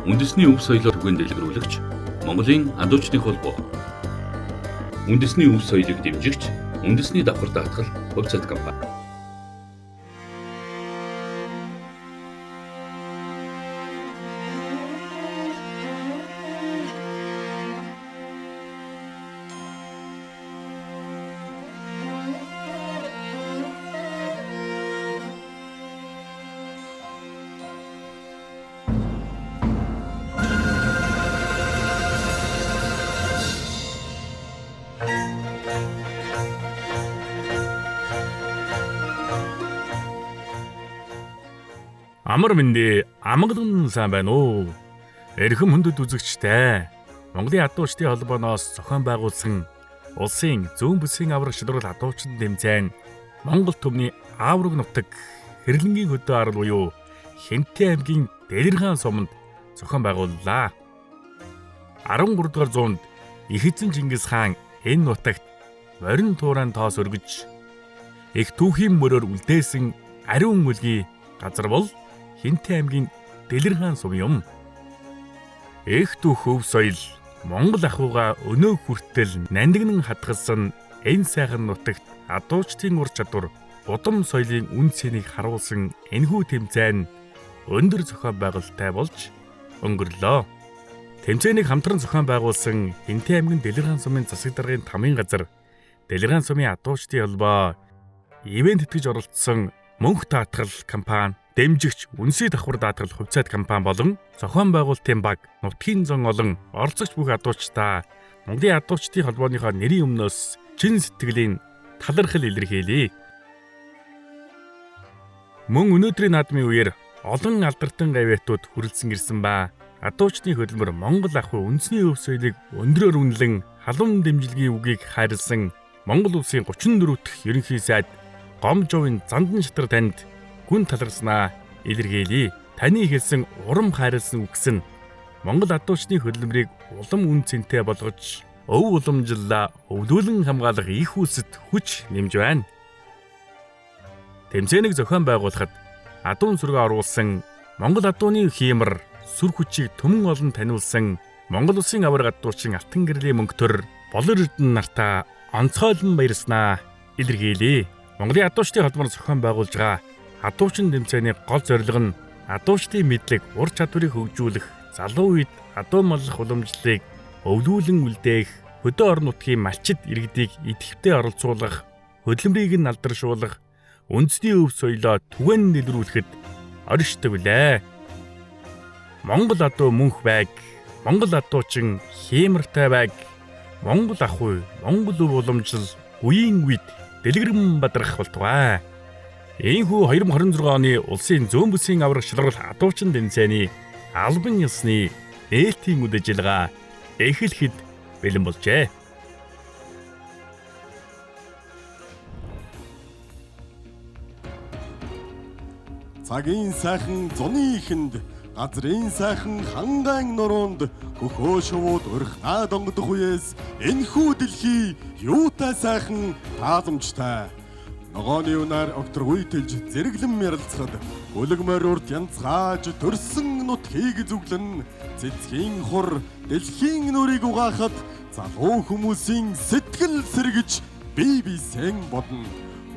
үндэсний өв соёлоор түгээн дэлгэрүүлэгч Монголын адуучдын холбоо. Үндэсний өв соёлыг дэмжигч үндэсний давхар даатгал хувьцаат компани. Амар мэндэ амгалан сайн байна уу? Эрхэм хүндэт үзэгчтэй. Монголын адуучдын холбооноос зохион байгуулсан улсын зүүн бүсийн авраг шилрүүл адуучдын тэмцээн Монгол төмний Авраг нутаг хэрлэнгийн хөдөө арал буюу Хэнтэй аймгийн Дэлгэрхан суманд зохион байгууллаа. 13 дугаар зуунд их эзэн Чингис хаан энэ нутагт морин туурайн тоос өргөж их түүхийн мөрөөр үлдээсэн ариун үлгий газар бол Хэнтэй аймгийн Дэлгэрхан сум юм. Их түүх өв соёл Монгол ахуйгаа өнөө хүртэл нандинан хадгалсан энэ сайхан нутагт адуучдын ур чадвар удам соёлын үн цэнийг харуулсан энэхүү тэмцээн өндөр зохион байгуулалттай болж өнгөрлөө. Тэмцээнийг хамтран зохион байгуулсан Хэнтэй аймгийн Дэлгэрхан сумын засаг даргын тамийн газар Дэлгэрхан сумын адуучдын холбоо ивент тэтгэж оролцсон мөнх даатгал компани дэмжигч үнсий давхар даатгал хувьцаат компани болон зохион байгуулалтын баг нутгийн зан олон оролцогч бүх адуучдаа Монголын адуучдын холбооныхоо нэрийн өмнөөс чин сэтгэлийн талархал илэрхийлье. Мөн өнөөдрийн наадмын үеэр олон алдартай гавьяатууд хүрэлцэн ирсэн ба адуучдын хөдөлмөр Монгол ахуй үндэсний өв соёлыг өндрөөр үнэлэн халуун дэмжлэгийн үгийг хайрлсан Монгол улсын 34 дахь ерөнхий сайд Гомжовын Зандан шатар танд гүн талархснаа илэрхийлье. Таны хэлсэн урам хайрлсан үгс нь Монгол адуучдын хөдөлмөрийг улам үн цэнтэй болгож өв уламжлалаа өвлүүлэн хамгаалах их үлсэд хүч нэмж байна. Тэмцээнийг зохион байгуулахад адуун сүргээ оруулсан Монгол адууны хиймэр сүр хүчийг төмөн олон таниулсан Монгол улсын авраг адуучийн алтан гэрлийн мөнгөтөр Болор Эрдэнэ нартаа онцгойлон баярлснаа илэрхийлье. Монголын адуучдын холбоор зохион байгуулж байгаа адуучдын тэмцээний гол зорилго нь адуучдын мэдлэг, ур чадварыг хөгжүүлэх, залуу үед адуу маллах уламжлалыг өвлүүлэн үлдээх, хөдөө орон нутгийн малчид иргэдийг идэвхтэй оролцуулах, хөдөлмөрийг нь алдаршуулах, үндэсний өв соёлоо түгээн дэлгэрүүлэхэд оршдог билээ. Монгол адуу мөнх байг, Монгол адуучин хиймэртэй байг, Монгол ахуй, Монгол өв уламжлал үеийн үед дэлгэрэн бадрах болтугай. Ийхүү 2026 оны улсын зүүн бүсийн авраг шилрүүл адуучин тэмцээний албан ёсны нээлтийн үйл ажиллагаа эхлэхэд бэлэн болжээ. Цагийн сайхан зуны ихэнд газрын сайхан хангайн нуруунд хөхөө шувууд урхнаад онгодох үеэс энэхүү дэлхий юутай сайхан тааламжтай. Ногооны унаар огторгүй тэлж зэрэглэн ярилцахад гөлөг морь урд янзгааж төрсөн нутгийг зүглэн цэцгийн хур дэлхийн нүрийг угаахад залуу хүмүүсийн сэтгэл сэргэж бие биесээ бодно.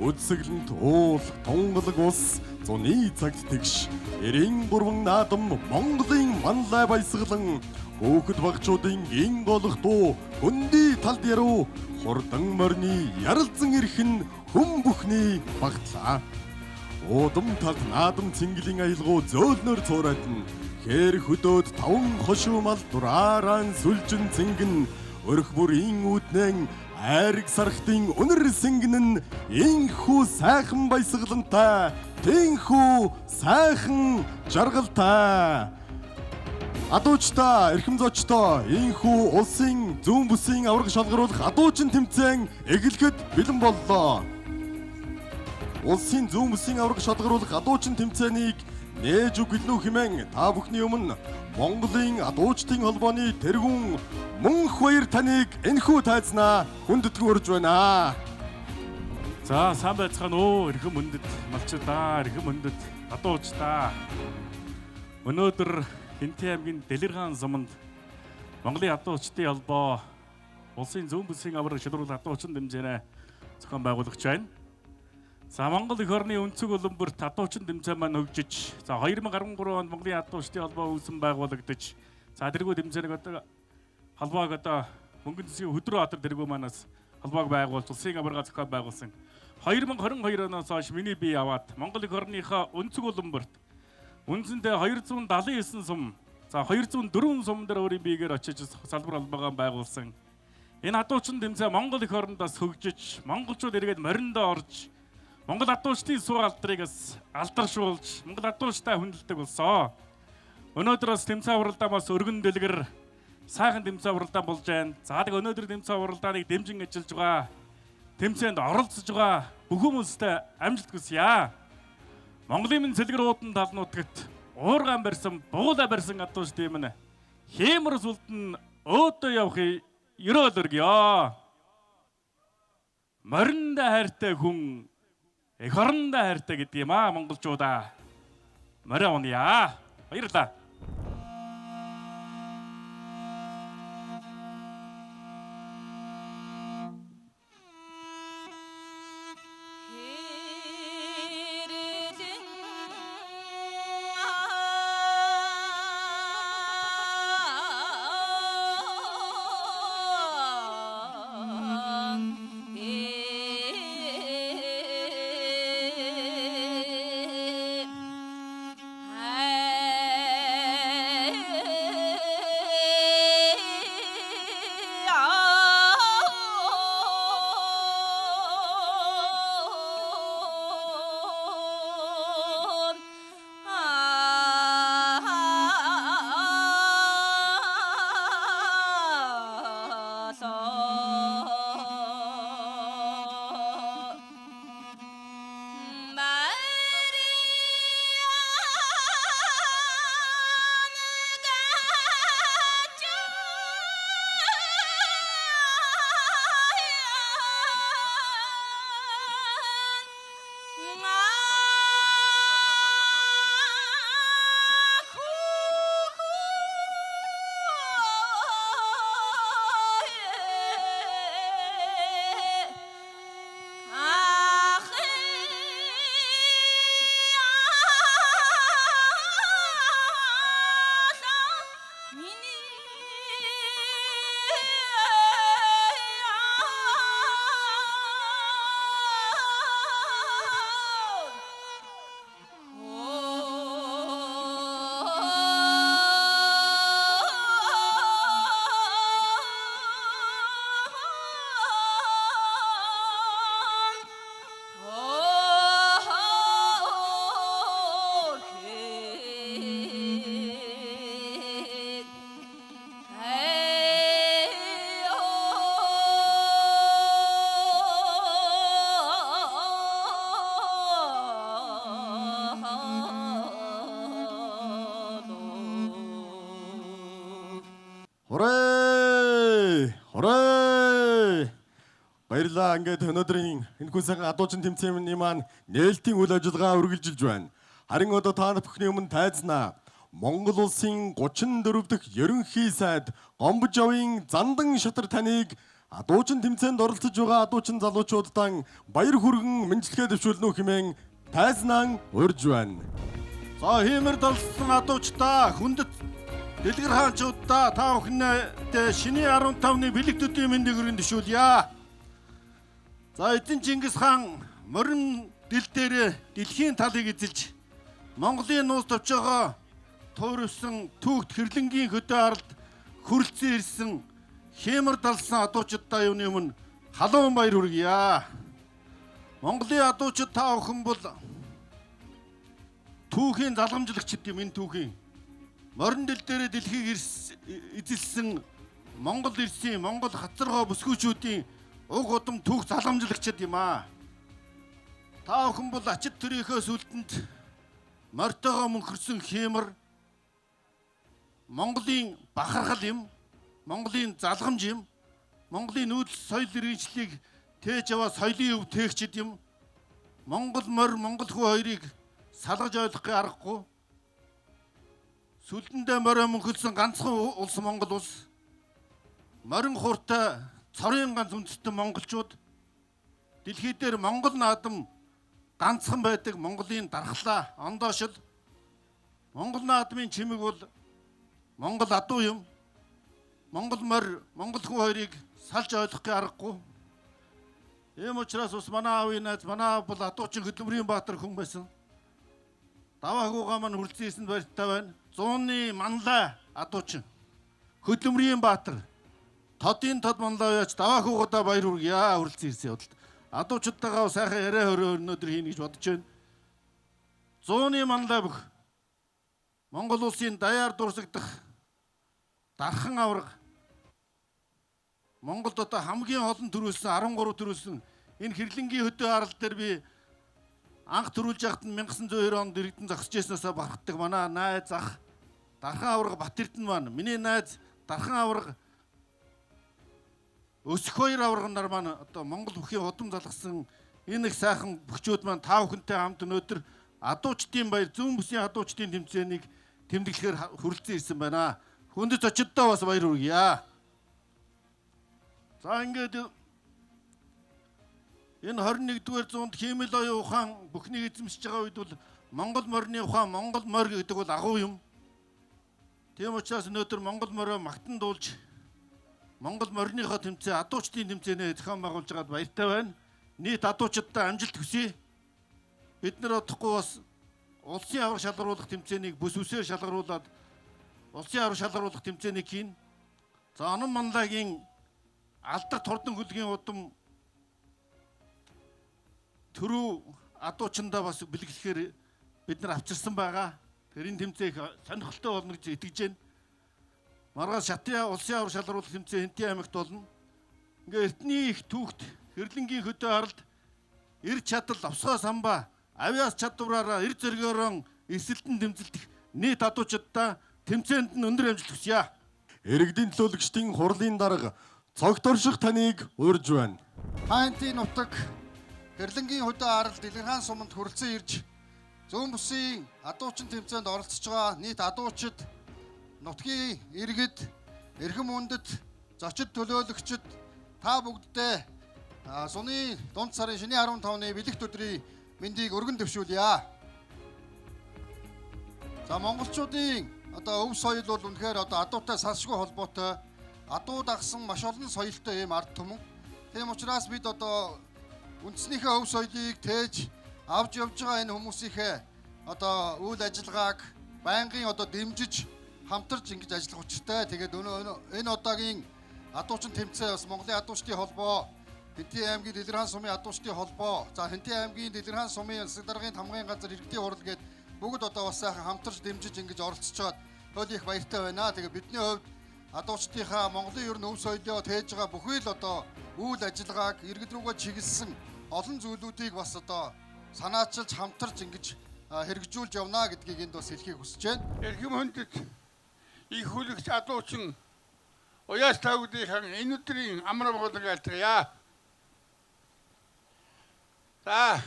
Үдсэглэнт уул тунгалаг ус зуны цагт тэгш 93 наадам Монголын манлай баясгалан хөөхд багчуудын гин голох дуу хөндөй талд яруу хурдан морины яралзан ирхэн хүм бүхний багтлаа. Удам талд наадам цэнгэлийн аялгуу зөөлнөр цуурайтан хэр хөдөөд таван хошуу мал дурааран сүлжин цэнгэн өрх бүрийн үүднэн айраг сархтын өнөр сэнгэн инхүү сайхан баясгалантай тэнхүү сайхан жаргалтай. Адуучдаа, эрхэм зочдоо, инхүү улсын зүүн бүсийн авраг шалгаруулах адуучин тэмцээн эхлэхэд бэлэн боллоо. Улсын зүүн бүсийн авраг шалгаруулах адуучин тэмцээнийг нээж өгөлнө хэмээн та бүхний өмнө Монголын адуучдын холбооны тэргүүн мөнх баяр таныг энэхүү тайзнаа хүндэтгэн урьж байна. За сайн байцгаана уу эрхэм хүндэт малчдаа, эрхэм хүндэт адуучдаа. Өнөөдөр Хинтээ аймгийн Дэлгэргаан суманд Монголын хатуу хүчтэй холбоо улсын зүүн бүсийн авраг шилрүүл хатуу хүчин дэмжээнэ зохион байгуулагч байна. За Монгол эх орны өнцөг улам бүрт хатуу хүчин дэмжээ маань хөгжиж, за 2013 онд Монголын хатуу хүчтэй холбоо үүсэн байгуулагдаж, за тэргүй дэмжээнэг одоо холбоог одоо мөнгөн засгийн хөдрөө хатар тэргүй манаас холбоог байгуулж улсын аварга зохион байгуулсан. 2022 оноос хойш миний бие аваад Монгол эх орныхоо өнцөг улам бүрт үндсэндээ 279 сум, за 204 сум дээр өөрийн биегээр очиж салбар албагаа байгуулсан. Энэ хатуучин дэмжээ Монгол эх орондоос хөгжиж, монголчууд эргээд мориндоо орж, Монгол хатуучдын суу алдрыг алдаршуулж, Монгол хатуучтай хүндэлдэг болсон. Өнөөдөр бас тэмцээн авралдаа бас өргөн дэлгэр сайхан тэмцээн авралдаа болж байна. За тэг өнөөдөр тэмцээн авралдааныг дэмжин ажиллаж байгаа, тэмцээнд оролцож байгаа бүх хүмүүстээ амжилт хүсье. Монголын минь цэлгэр уудан тал нутагт уургаан барьсан, буула барьсан хатууч тийм нэ. Хэмэр сүлдэн өөдөө явахыг ерөөл өргөё. Мориндоо хайртай хүн эх орондоо хайртай гэдэг юм аа монголчуудаа. Морин уния. Баярлалаа. Хүрээ! Баярлалаа. Ингээд өнөөдрийн энэхүү сайхан хатуучин тэмцээний маань нээлтийн үйл ажиллагаа үргэлжилж байна. Харин одоо та бүхний өмнө тайзнаа Монгол улсын 34 дахь ерөнхий сайд Гомбожовын Зандан шатар таныг хатуучин тэмцээнд оролцож байгаа хатуучин залуучуудаа баяр хүргэн мэндэлгээ дэвшүүлнэ хэмээн тайзнаа урьж байна. За хэмэр далсан хатуучдаа хүндэт Дэлгэр хаанчуудаа та бүхэнд шиний 15-ны бэлэг төдийн мэндийг өргөн дэвшүүлье. За эзэн Чингис хаан морин дэл дээр дэлхийн талыг эзэлж Монголын нууц товч байгаа туурвсан түүхт хэрлэнгийн хөдөө ард хүрлцэн ирсэн хэмэр далсан хатуучдаа юуны өмнө халуун баяр хүргье. Монголын хатуучид та бүхэн бол түүхийн залгамжлагчд юм. Энэ түүхийн морин дэл дээр дэлхийг эзэлсэн Монгол ирсэн Монгол хацаргоо бүсгүүчүүдийн уг удам түүх залгамжлагчд юм аа. Та бүхэн бол ачид төрийнхөө сүлдэнд морьтойгоо мөнхөрсөн хэмэр Монголын бахархал юм, Монголын залгамж юм, Монголын нүүдэл соёл иргэншлийг тээж аваа соёлын өв тээгчд юм. Монгол морь, Монгол хүү хоёрыг салгаж ойлгохын аргагүй сүлдэндээ морио мөнхөлсөн ганцхан улс Монгол улс. Морин хууртай цорын ганц үндэстэн монголчууд дэлхий дээр Монгол наадам ганцхан байдаг Монголын дархлаа ондоошил. Монгол наадмын чимэг бол Монгол адуу юм. Монгол морь, Монгол хүн хоёрыг салж ойлгохын аргагүй. Ийм учраас бас манай аавын найз, манай аав бол адуучин Хөдөлмөрийн Баатар хүн байсан. Даваа хуугаа маань хүрэлцээсэнд баяртай байна. 100-ны манлай адуучин Хөдөлмөрийн Баатар. Тодын тод манлай яаж даваа хуугуудаа баяр хүргье хүрэлцээсийн явдалд. Адуучдтайгаа сайхан яриа хөрөө өнөөдөр хийнэ гэж бодож байна. 100-ны манлай бүх Монгол улсын даяар дурсагдах дархан авраг Монголд одоо хамгийн олон төрүүлсэн 13 төрүүлсэн энэ хэрлэнгийн хөдөө арал дээр би анх төрүүлж яхад нь 1902 онд иргэдэн зогсож яснасаа барахдаг манай найз ах дархан авраг Батэрдэн маань миний найз дархан авраг Өсөх хоёр авраган нар маань одоо Монгол бүхий удам залгасан энэ их сайхан бөхчүүд маань тав хүнтэй хамт өнөөдөр адуучдын баяр зүүн бүсийн адуучдын тэмцээнийг тэмдэглэхээр хүрэлцэн ирсэн байна. Хүндэт очиддоо бас баяр хүргье. За ингээд энэ 21-р зуунд хиймэл оюун ухаан бүхнийг эзэмшиж байгаа үед бол Монгол морины ухаан Монгол морь гэдэг бол агуу юм. Тийм учраас өнөөдөр Монгол морио магтан дуулж Монгол мориныхоо тэмцээн адуучдын тэмцээнээ зохион байгуулж байгаад баяртай байна. Нийт адуучдад амжилт хүсье. Бид нар одохгүй бас улсын авраг шалгаруулах тэмцээнийг бүс үсээр шалгаруулад улсын авраг шалгаруулах тэмцээнийг хийн. За Онон манлагийн алдар турдан хөлгийн удам төрөө адуучандаа бас бэлгэлэхээр бид нар авчирсан байгаа. Тэрийн тэмцээх сонирхолтой болно гэж итгэж байна. Маргааш Шатя улсын авраг шалгаруулах тэмцээн Хэнтийн аймагт болно. Ингээ эртний их түүхт хэрлэнгийн хөдөө аралд эр чадал авсгаа самбаа авиас чадвараараа эр зөргөөрөн эсэлтэн тэмцэлдэх нийт адуучдаа тэмцээнд нь өндөр амжилт хүсье. Иргэдийн төлөөлөгчдийн хурлын дарга цогторших таныг урьж байна. Хантын нутаг хэрлэнгийн хөдөө арал Дэлгэрхан суманд хүрэлцэн ирж зүүн бүсийн адуучин тэмцээнд оролцож байгаа нийт адуучид нутгийн иргэд, эрхэм үндэд, зочид төлөөлөгчид та бүгддээ суны дунд сарын шөнийн 15-ны бэлэгт өдрийн мэндийг өргөн дэвшүүлье. За монголчуудын одоо өв соёл бол үнэхээр одоо адуутай салшгүй холбоотой. Адуу дагсан маш олон соёлтой ийм ард түмэн. Тийм учраас бид одоо үндэснийхээ өв соёлыг тээж авч явж байгаа энэ хүмүүсийнхээ одоо үйл ажиллагааг байнгын одоо дэмжиж хамтарч ингэж ажиллах учиртай. Тэгээд энэ удаагийн адуучин тэмцээн бас Монголын адуучдын холбоо, Хэнтийн аймгийн Дэлгэрхан сумын адуучдын холбоо, за Хэнтийн аймгийн Дэлгэрхан сумын улсын даргын тамгын газар иргэдийн хурал гээд бүгд одоо бас сайхан хамтарч дэмжиж ингэж оролцож байгаад хөл их баяртай байна. Тэгээд бидний хувьд адуучдынхаа Монголын ер нь өв соёлоо тээж байгаа бүхий л одоо үйл ажиллагааг иргэд рүүгээ чиглэсэн олон зүйлүүдийг бас одоо санаачилж хамтарч ингэж хэрэгжүүлж явна гэдгийг энд бас хэлхийг хүсэж байна. Эрхэм хүндэт их хүлэгч адуучин уяас тавгдынхан энэ өдрийн амар болон айлтгая. За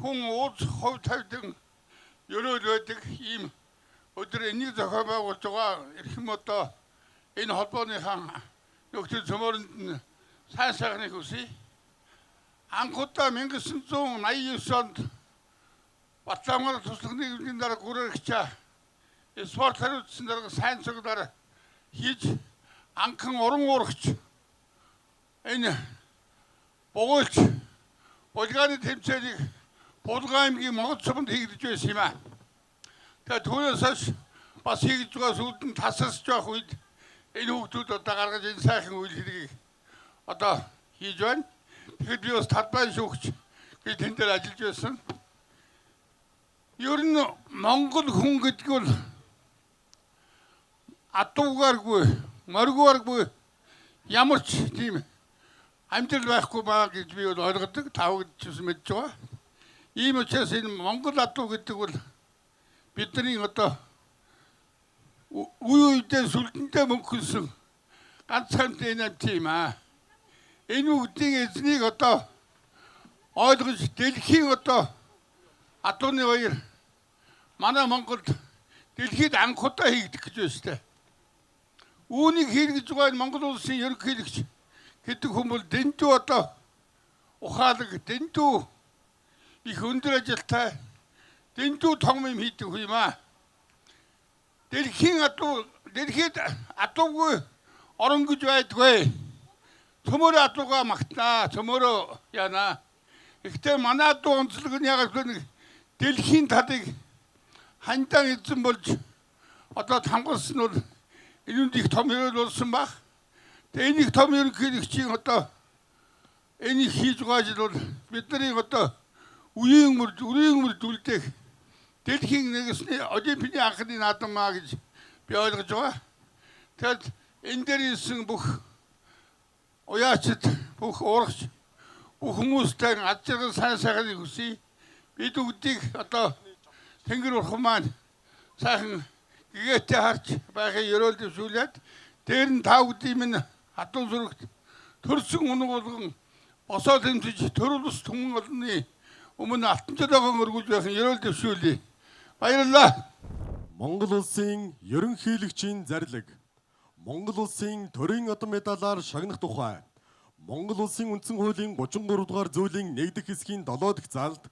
хүн ууц хов тавьдан ерөөл байдаг ийм өдөр энийг зохион байгуулж байгаа эрхэм одоо энэ холбооныхан нөхцөл цөмөрөнд нь сайн сайхныг хүсье. Анхудаа 1989 онд Батламгар туслахны гүрний дараа гүрэрэгчаа спорт хариуцсан дараа сайн цогдоор хийж анхан уран уурагч энэ богоолч Булгааны тэмцээнийг Булгаан аймгийн Монгол цомонд хийгдэж байсан юм аа. Тэгээд түүнээс хойш бас хийж байгаа сүлд нь тасарч байх үед энэ хүүхдүүд одоо гаргаж энэ сайхан үйл хэргийг одоо хийж байна. Тэгэхэд би бас талбай шүүгч би тэн дээр ажиллаж байсан. Ер нь Монгол хүн гэдэг бол адуугааргүй, моргуургүй ямар ч тийм амьдрал байхгүй байгаа гэж би бол ойлгодог. Тавд ч мэдж байгаа. Ийм учраас энэ Монгол адуу гэдэг бол бидний одоо үе үедээ сүлдэндээ мөнхөлсөн ганцхан энэ тийм аа. Энэ үгдийн эзнийг одоо ойлгож дэлхийн одоо адууны баяр манай Монголд дэлхийд анх удаа хийгдэх гэж байна штэ. Үүнийг хийгдэж байгаа нь Монгол улсын ерөнхийлөгч гэдэг хүмүүс дэндүү одоо ухаалаг, дэндүү их өндөр ажилтай, дэндүү том юм хийдэг юм аа. Дэлхийд адуугүй орон гэж байдгүй. Төмөр адуугаа магтнаа, төмөрөө яана. Ихтэй манай адуу онцлог нь яг л дэлхийн талыг хандаан эзэн болж одоо хамгаалсан бол энэнд их том хэрэг болсон баг. Тэгээ энэ их том ерөнхийлөгчийн одоо энийг хийж байгаа жил бол бидний одоо үеийн мөрд үлдээх дэлхийн нэгсний олимпийн анхны наадмаа гэж би ойлгож байгаа. Тэгэд энэ дээр ирсэн бүх уяачд, бүх уурагч, бүх хүмүүстэй ад жаргал сайн сайхныг хүсье. Бид бүгдийг одоо Тэнгэр бурхан маань сайхан гэгээтэй харж байхыг ерөөл дэвшүүлээд дээр нь та бүдийн минь хатуу зүрхт төрсөн үнэг болгон босоод хэмжиж төрөл ус түмэн олонны өмнө алтан жолоогоо өргүүлж байхын ерөөл дэвшүүлье. Баярлалаа. Монгол улсын ерөнхийлөгчийн зарлиг. Монгол улсын төрийн одон медалаар шагнах тухай. Монгол улсын үндсэн хуулийн 33 дугаар зүйлийн 1 дэх хэсгийн 7 дахь залд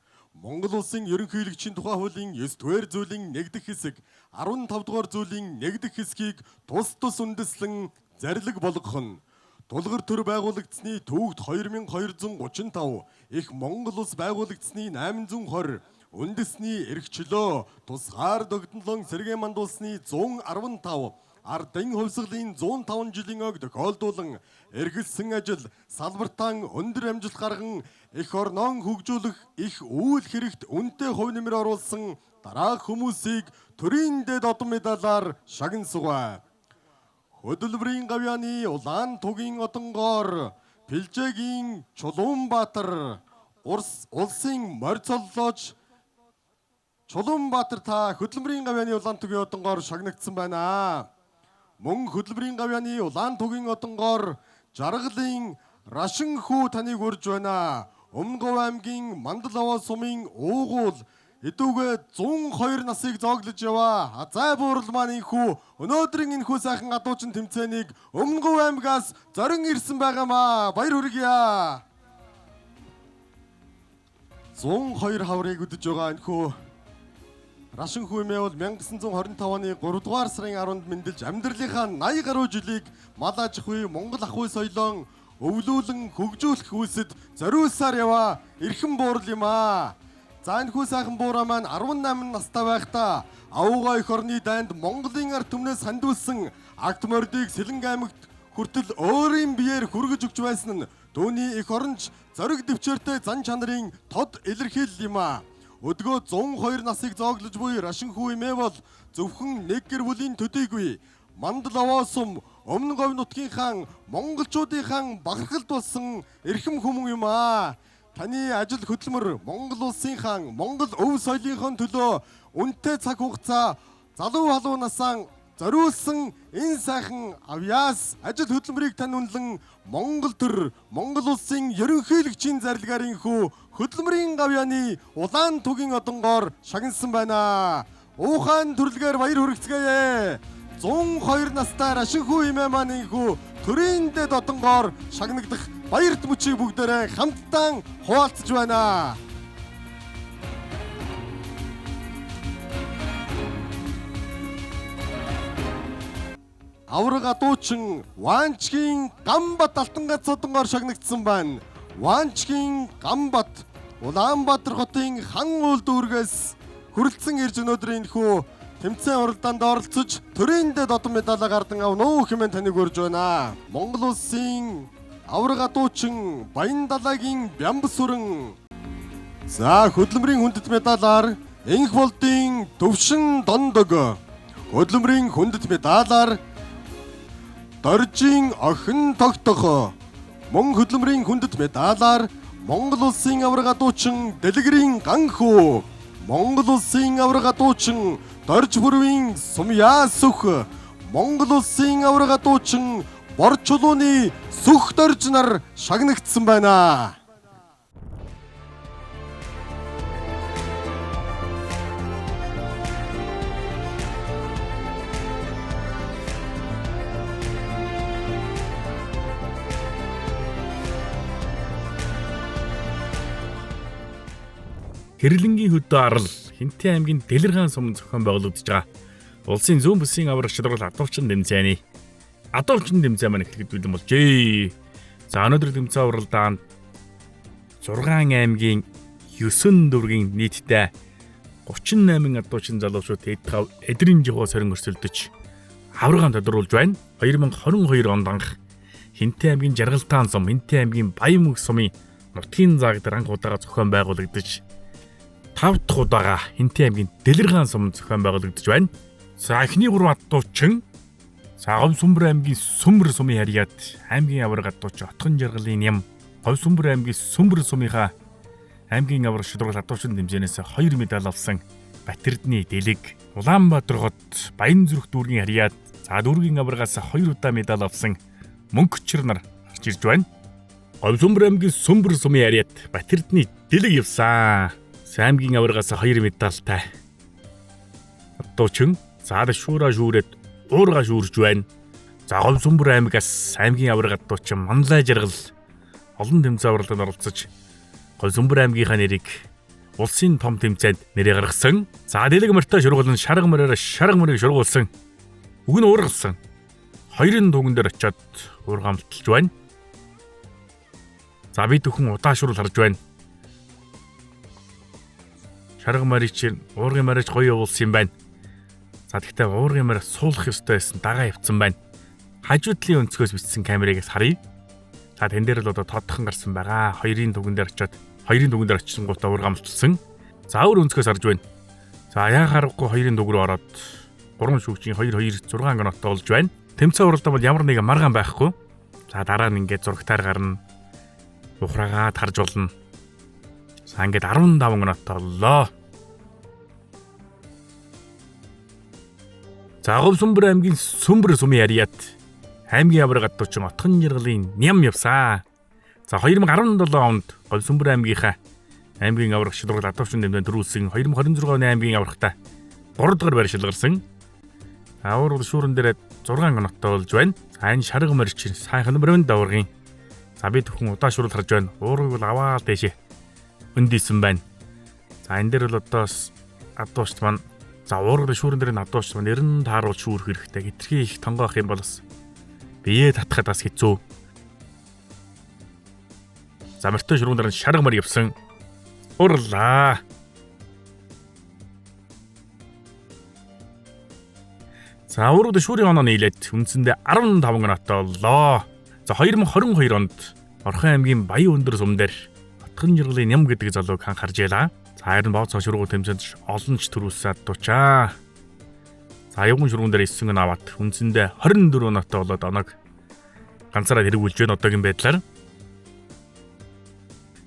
Монгол улсын ерөнхийлөгчийн тухай хуулийн 9 дугаар зүйлийн 1 дэх хэсэг 15 дугаар зүйлийн 1 дэх хэсгийг тус үндэслэн зарлиг болгох нь тулгар төр байгуулагдсны төвөгт 2235 их Монгол улс байгуулагдсны 820 үндэсний эрхчлөө тусгаар догднолон сэргээ мандуулсны 115 ардын хувьсгалын 105 жилийн ог тохиолдуулан эргэлсэн ажил салбартан өндөр амжилт гарган их орнон хөгжүүлэх их үйл хэрэгт үнэтэй хувь нэмэр оруулсан дараах хүмүүсийг төрийн дэд одон медалаар шагнасугай. Хөдөлмөрийн гавьяаны улаан тугийн одонгоор Пилжээгийн Чулуунбаатар улсын морьцоллож Чулуунбаатар та хөдөлмөрийн гавьяаны улаан тугийн одонгоор шагнагдсан байна. Мөн хөдөлмөрийн гавьяаны улаан тугийн одонгоор Жаргалын Рашинхүү таныг урьж байна. Өмнөговь аймгийн Мандал аваа сумын уугуул эдүүгээ 102 насыг зооглож яваа. Зай буурал маань инхүү өнөөдрийн энэхүү сайхан адуучин тэмцээнийг Өмнөговь аймгаас зорин ирсэн байгаамаа. Баяр хүргье. 102 хаврыг үдэж байгаа энэхүү Рашинхүү эмээ бол 1925 оны 3 дугаар сарын 10-нд мэндэлж амьдралынхаа 80 гаруй жилийг мал аж ахуй, Монгол ахуй соёлоон өвлүүлэн хөгжүүлэх үйлсэд зориулсаар яваа эрхэм буурал юм аа. За энэхүү сайхан буураа маань 18 настай байхдаа Авууга эх орны дайнд Монголын ард түмнээс хандуулсан Агт мордыг Сэлэнг аймагт хүртэл өөрийн биеэр хүргэж өгч байсан нь түүний эх оронч зориг дэвчээртэй зан чанарын тод илэрхийлэл юм аа. Өдгөө 102 насыг зооглож буй Рашинхүү эмээ бол зөвхөн нэг гэр бүлийн төдийгүй Мандал аваа сум Өмнөговь нутгийнхаа монголчуудынхаа бахархалд болсон эрхэм хүмүүн юм аа. Таны ажил хөдөлмөр Монгол улсынхаа Монгол өв соёлынхон төлөө үнэтэй цаг хугацаа залуу халуунасаа зориулсан энэ сайхан авьяас ажил хөдөлмөрийг тань үнэлэн Монгол төр Монгол улсын ерөнхийлөгчийн зарилгаар инхүү хөдөлмөрийн гавьяаны улаан тугийн одонгоор шагнасан байна. Ухаан төрлөгээр баяр хүргэцгээе. 102 настай Рашинхүү эмээ маань инхүү төрийн дэд одонгоор шагнагдах баярт мөчийг бүгдээрээ хамтдаа хуваалцаж байна. Авраг адуучин Ванчгийн Гамбат алтан ганц одонгоор шагнагдсан байна. Ванчгийн Гамбат Улаанбаатар хотын хан уул дүүргээс хүрэлцэн ирж өнөөдрийн энэхүү тэмцээн уралдаанд оролцож төрийн дэд одон медалаа гардан авна уу хэмээн таныг урьж байна. Монгол улсын авраг адуучин Баян далайгийн Бямбас сүрэн. За хөдөлмөрийн хүндэт медалаар Энх болдын Төвшин Дондог. Хөдөлмөрийн хүндэт медалаар Доржийн охин Тогтох. Мөн хөдөлмөрийн хүндэт медалаар Монгол улсын авраг адуучин Дэлгэрийн Ганхүү. Монгол улсын авраг адуучин Дорж бүрвийн Сумьяа Сүх. Монгол улсын авраг адуучин Бор чулууны Сүх Дорж нар шагнагдсан байна. Тэрлэнгийн хөдөө арал Хинтээ аймгийн Дэлэргаан сум зохион байгуулагдж байгаа улсын зүүн бүсийн аврах шалрал адуурчин тэмцээний адуурчин тэмцээн маань эхлэхэд бэлэн болжээ. За өнөөдөр тэмцээн уралдаанд 6 аймгийн 9 дүүргийн нийтдээ 38 адуучин залуучууд эдгав эдрийн жигоо сорин өрсөлдөж аврагаан тодруулж байна. 2022 онд анх Хинтээ аймгийн Жаргалтаан сум, Хинтээ аймгийн Баян мөнх сумын нутгийн заагдар анх удаага зохион байгуулагдаж 5 дахь удаага Хинтээ аймгийн Дэлэргаан сум зохион байгуулагдаж байна. За эхний 3 адуучин Говь Сүмбэр аймгийн Сүмбэр сумын харьяат аймгийн авраг адууч Отгон Жаргалын Ням Говь Сүмбэр аймгийн Сүмбэр сумынхаа аймгийн авраг шалрал адуучин тэмцээнээс 2 медаль авсан Батэрдний Дэлэг, Улаанбаатар хот Баян зүрх дүүргийн харьяат за дүүргийн аврагаас 2 удаа медаль авсан Мөнгөчр нар гарч ирж байна. Говь Сүмбэр аймгийн Сүмбэр сумын харьяат Батэрдний Дэлэг явсан. Аймгийн аврагаас 2 медальтай адуучин за шуура шүүрээд уурга шүүрж байна. За Говь Сүмбэр аймгаас аймгийн авраг адуучин Манлай Жаргал олон тэмцээн авралд оролцож Говь Сүмбэр аймгийнхаа нэрийг улсын том тэмцээнд нэрээ гаргасан. За Дэлэг морьтой шургуулн шарга морьоор шарга морийг шургуулсан. Үг нь уургалсан. 2-ын дуган дээр очиод уурга амталж байна. За би төхөн удаашрал харж байна. Шарга морийг чинь уургын морьж гоё явуулсан юм байна. За тэгтээ уургын морь суулгах ёстой байсан дагаа явцсан байна. Хажуудлын өнцгөөс бичсэн камерыг харъя. За тэн дээр л одоо тодхон гарсан байгаа. 2-ын дуган дээр очсон гутаа уурга амталсан. За өөр өнцгөөс харж байна. За яа харахгүй 2-ын дуг руу ороод 3 шүүгчийн 2-2 6 гоноттой болж байна. Тэмцээн уралдаан бол ямар нэгэн маргаан байхгүй. За дараа нь ингээд зурагтаар гарна. Ухраагаад харж болно. За ингээд 15 гоноттой боллоо. За Говь Сүмбэр аймгийн Сүмбэр сумын харьяат аймгийн авраг адуучин Отгон Жаргалын Ням явсан. За 2017 онд Говь Сүмбэр аймгийнхаа аймгийн аврах шалрал адуучин тэмцээнд төрүүлсэн 2026 оны аймгийн аврагтаа 3 дахь байр шалгарсан. Аврал шүүрэн дээр 6 гоноттой болж байна. За энэ шарга морьч сайхан мөрөнд даваргын. За би төхөн удаашрал харж байна. Уургыг бол аваад дэшээ өндийсэн байна. За энэ дээр л одоо адууч маань за уургын шүүрэн дээр адууч маань нэр нь тааруулж шүүрэх хэрэгтэй. Хитрхи их тонгоох юм бол бие татхад бас хэцүү. За морьтой шүүрэн дээр шарга морь явсан. Урлаа. За уургын шүүрийн оноо нийлээд үндсэндээ 15 гоноттой боллоо. За 2022 онд Орхон аймгийн Баян өндөр сум дээр Отгон Жаргалын Ням гэдэг залууг анхаарж ялаа. За харин боо цоо шургуул тэмцээнд олон ч төрүүлсэн адуучаа. За аюун шургуун дээр 9 гон аваад үндсэндээ 24 гоноттой болоод оног ганцаараа хэрэгүүлж байна одоогийн байдлаар.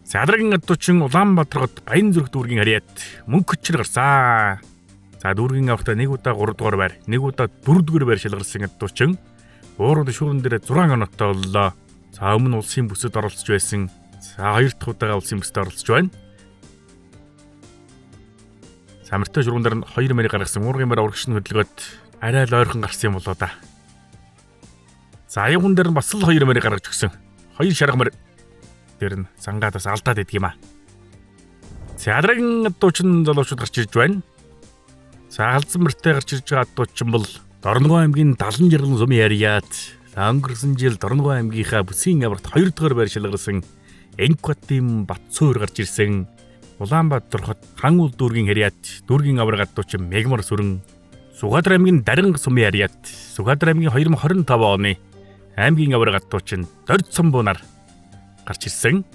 За Адрагийн адуучин Улаанбаатар хот Баян зүрх дүүргийн харьяат Мөнгөчр гарсан. За дүүргийн аврагтаа 1 удаа 3 дугаар байр, 1 удаа 4 дугаар байр шалгарсан адуучин уургын шүүрэн дээр 6 гоноттой боллоо. За өмнө улсын бүсэд оролцож байсан. За 2 дахь удаага улсын бүсэд оролцож байна. За морьтой шүүрэн дээр 2 морийг гаргасан уургын морь урагш нь хөдөлгөөд арай л ойрхон гарсан юм болоо да. За аюун дээр нь бас л 2 морийг гаргаж өгсөн. 2 шарга морь дээр нь зангаадаас алдаад идэг юм а. За Адрагийн адуучин залуучууд гарч ирж байна. За халдсан морьтой гарч ирж байгаа адуучин бол Дорногов аймгийн Далан Жаргал сумын харьяат өнгөрсөн жил Дорногов аймгийнхаа бүсийн аврагт 2 дахь байр шалгарсан Энкватим Батцуур гарч ирсэн. Улаанбаатар хот Хан ул дүүргийн харьяат дүүргийн авраг адуучин Мегмар Сүрэн Сүхбаатар аймгийн Даринга сумын харьяат Сүхбаатар аймгийн 2025 оны аймгийн авраг адуучин Дорд Самбуунаар гарч ирсэн.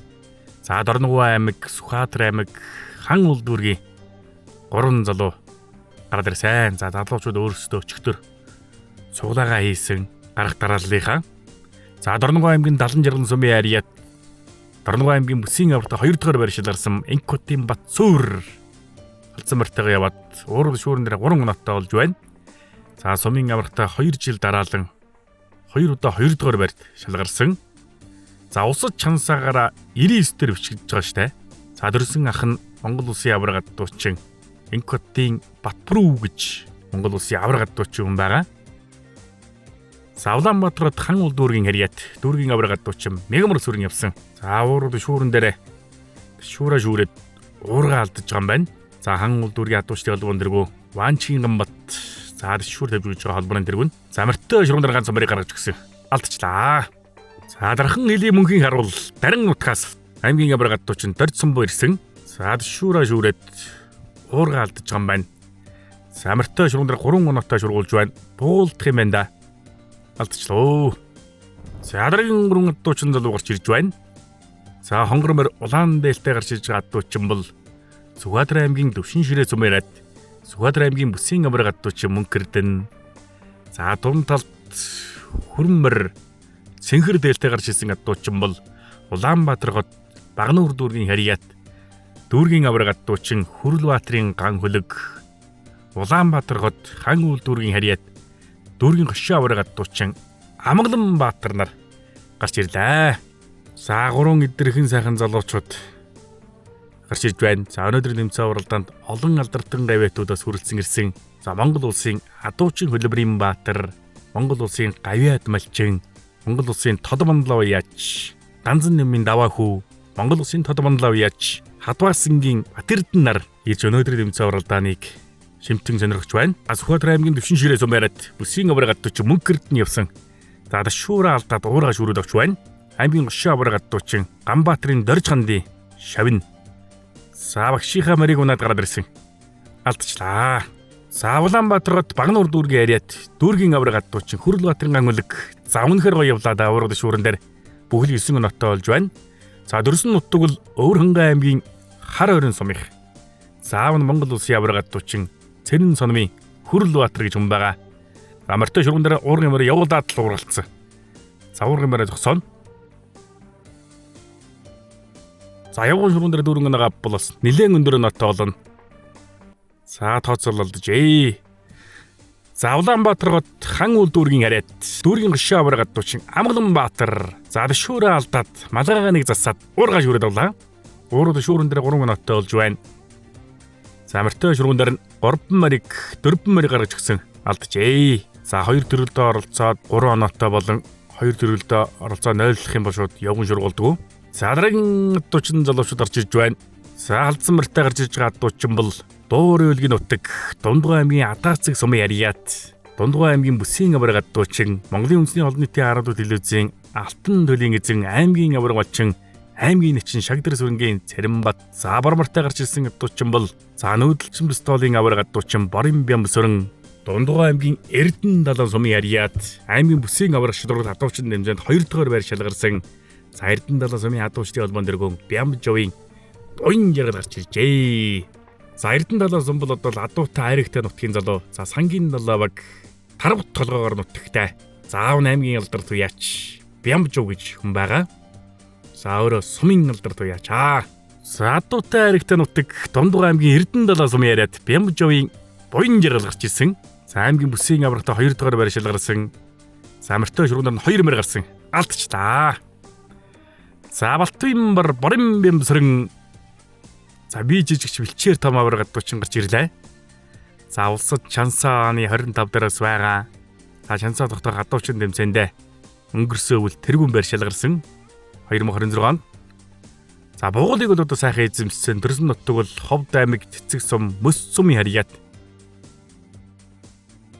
За Дорногов аймаг, Сүхбаатар аймаг, Хан ул дүүргийн 3 залуу гараад ирсэн. За залуучууд өөрсдөө өчигдөр цуглаагаа хийсэн гарах дарааллынхаа. За Дорногов аймгийн Далан Жаргал сумын харьяат Дорногов аймгийн бүсийн аврагт 2 дахь байр шалгарсан Энкватим Батцуур халдсан морьтойгоо яваад уургын шүүрэн дээр 3 гоноттой болж байна. За сумын аврагтаа 2 жил дараалан 2 удаа 2 дахь байрт шалгарсан. За усад чансаагаараа 99 дээр бичиж байгаа штэ. За дөрсөн ах нь Монгол улсын авраг адуучин Энкватим Батбрүү гэж Монгол улсын авраг адуучин хүн байгаа. За Улаанбаатар хот Хан ул дүүргийн харьяат дүүргийн авраг адуучин Мегмар Сүрэн явсан. За уургын шүүрэн дээр шүүра шүүрээд уурга алдаж байгаа юм байна. За хан улдүргийн адуучдын холбоон дэргүү Ванчин гамбат за дэшүүр тавьж байгаа холбооны дэргүн замартай шуруун дараа ганц замбарыг гаргаж өгсөн. Алдчихлаа. За дархан нэлийн мөнхийн харуул дарин утгаас аймгийн авраг адуучин дордсон боо ирсэн. За дэшүүраа шүүрээд уурга алдаж байгаа юм байна. Замартай шуруун дараа 3 оноотой шургуулж байна. Буулдах юм байна да. Алдчихлоо. За дараагийн 3 адуучин залуу гарч ирж байна. За хонгормор улаан дээлтэй гарч ирж байгаа адуучин бол Сүхбаатар аймгийн Төвшин ширээ цумэрат Сүхбаатар аймгийн Бүсийн авраг адуучин Мөнхөрдөн. За дунд талд Хүрмэр Цэнхэр дээлтэй гарч ирсэн адуучин бол Улаанбаатар хот Багнуур дүүргийн Харьяат дүүргийн авраг адуучин Хүрлбаатрын Ган хөлөг Улаанбаатар хот Хан үл дүүргийн Харьяат дүүргийн Хошоо авраг адуучин Амгаланбаатар нар гарч ирлээ. За 3 эдгэрхэн сайхан залуучууд гарч ирж байна. За өнөөдөр нэмцэн уралдаанд олон алдартай гавьяатуудаас хүрэлцэн ирсэн. За Монгол улсын адуучин Хөлбөрийн Баатар, Монгол улсын Гавьяат Малчин, Монгол улсын Тод Манлав Яач, Данзан нэмийн Даваа хүү, Монгол улсын Тод Манлав Яач, Хадвааснгийн Батэрдэн нар ирж өнөөдөр нэмцэн уралдааныг шимтэн сонирхож байна. Сүхбаатар аймгийн Төвшин ширээ сумаарат Бүсийн авраг адуучин Мөнхөрдөн явсан. За дэшүүрээ алдаад уурга шүүрээд өгч байна. Аймгийн Хошоо авраг адуучин Ганбаатарын Дорж хандын Шавин. За багшийнхаа морийг унаад гараад ирсэн. Алдчихлаа. За Улаанбаатар хот Багнуур дүүргийн Харьяат дүүргийн авраг адуучин Хүрлбаатрын Ган хөлөг. За үнэхээр гоё явлаа да уурга шүүрэн дээр бүхэл 9 оноотой болж байна. За дөрсөн нутаг бол Өвөрхангай аймгийн Хар орон сумынх. За Монгол улсын авраг адуучин Цэрэн сономын Хүрлбаатар гэж хүн байгаа. Амартай шуруун дээр уургын морь явуулаад л уургалцсан. За уургын морь зогсооно. За явган шуруун дээр дүүрэн нагаа болос нилээн өндөр ноттой болно. За тооцоололдож ээ. За Улаанбаатар хот Хан үл дүүргийн Харьяат дүүргийн Хошоо авраг адуучин Амгаланбаатар. За дэшүүрээ алдаад малгайгаа нэг засаад уурга шүүрээд авлаа. Уурга шүүрэн дээр 3 ноттой болж байна. За амартай шуруун дээр 3 морийг 4 морийг гаргаж өгсөн. Алдчихээ. За 2 төрөлдөө оролцоод 3 оноотой болон 2 төрөлдөө оролцоо нойлох юм бол шууд явган шургуулдаг. За дараагийн адуучин залуучууд гарч ирж байна. За алдсан морьтой гарч ирж байгаа адуучин бол Дуурын өлгийн нутаг Дундгой аймгийн Адаацэг сумын Харьяат Дундгой аймгийн Бүсийн авраг адуучин Монголын үндэсний олон нийтийн хараадууд телевизийн Алтан төлөгийн эзэн аймгийн авраг малчин аймгийн нэчин Шагдар сүрэнгийн Цэрамбат. За Бармартай гарч ирсэн адуучин бол за Нүүдэлчин Бостолын авраг адуучин Борин Бямсөрөн Дундгой аймгийн Эрдэнэ далайн сумын Харьяат аймгийн Бүсийн авраг шидрүүл адуучин нэмжээнд 2 дугаар байр шалгарсан. За Эрдэнэ далайн сумын адуучдын холбоон дэргүүн Бямжовын буян жаргал гарч иржээ. За Эрдэнэ далайн сум бол одоо адуутай айрагтай нутгийн залуу. За Сангийн далай баг Тарбут толгоогоор нутагтай. За Аав аймгийн алдар туяач Бямжов гэж хүн байгаа. За өөрөө сумын алдар туяач. За адуутай айрагтай нутаг Дундгой аймгийн Эрдэнэ далайн сумын Харьяат Бямжовын буян жаргал гарч ирсэн. За аймгийн Бүсийн аврагтай 2 дугаар байр шалгарсан. За амартай шуруунаар нь 2 мөр гарсан. Алдчихлаа. За Балтын бар Борин Бямсөрөн. За би жижигч бэлчээр том авраг адуучин гарч ирлээ. За улсад Чансааны 25 дээрээс байгаа. За Чансаа тогтоох адуучин тэмцээндээ өнгөрсөн өвөл тэргүүн байр шалгарсан 2026 онд. За Бугуулыг бол одоо сайхан эзэмшсэн. Төрсөн нутаг бол Ховд аймаг Цэцэг сум Мөс сумын Харьяат.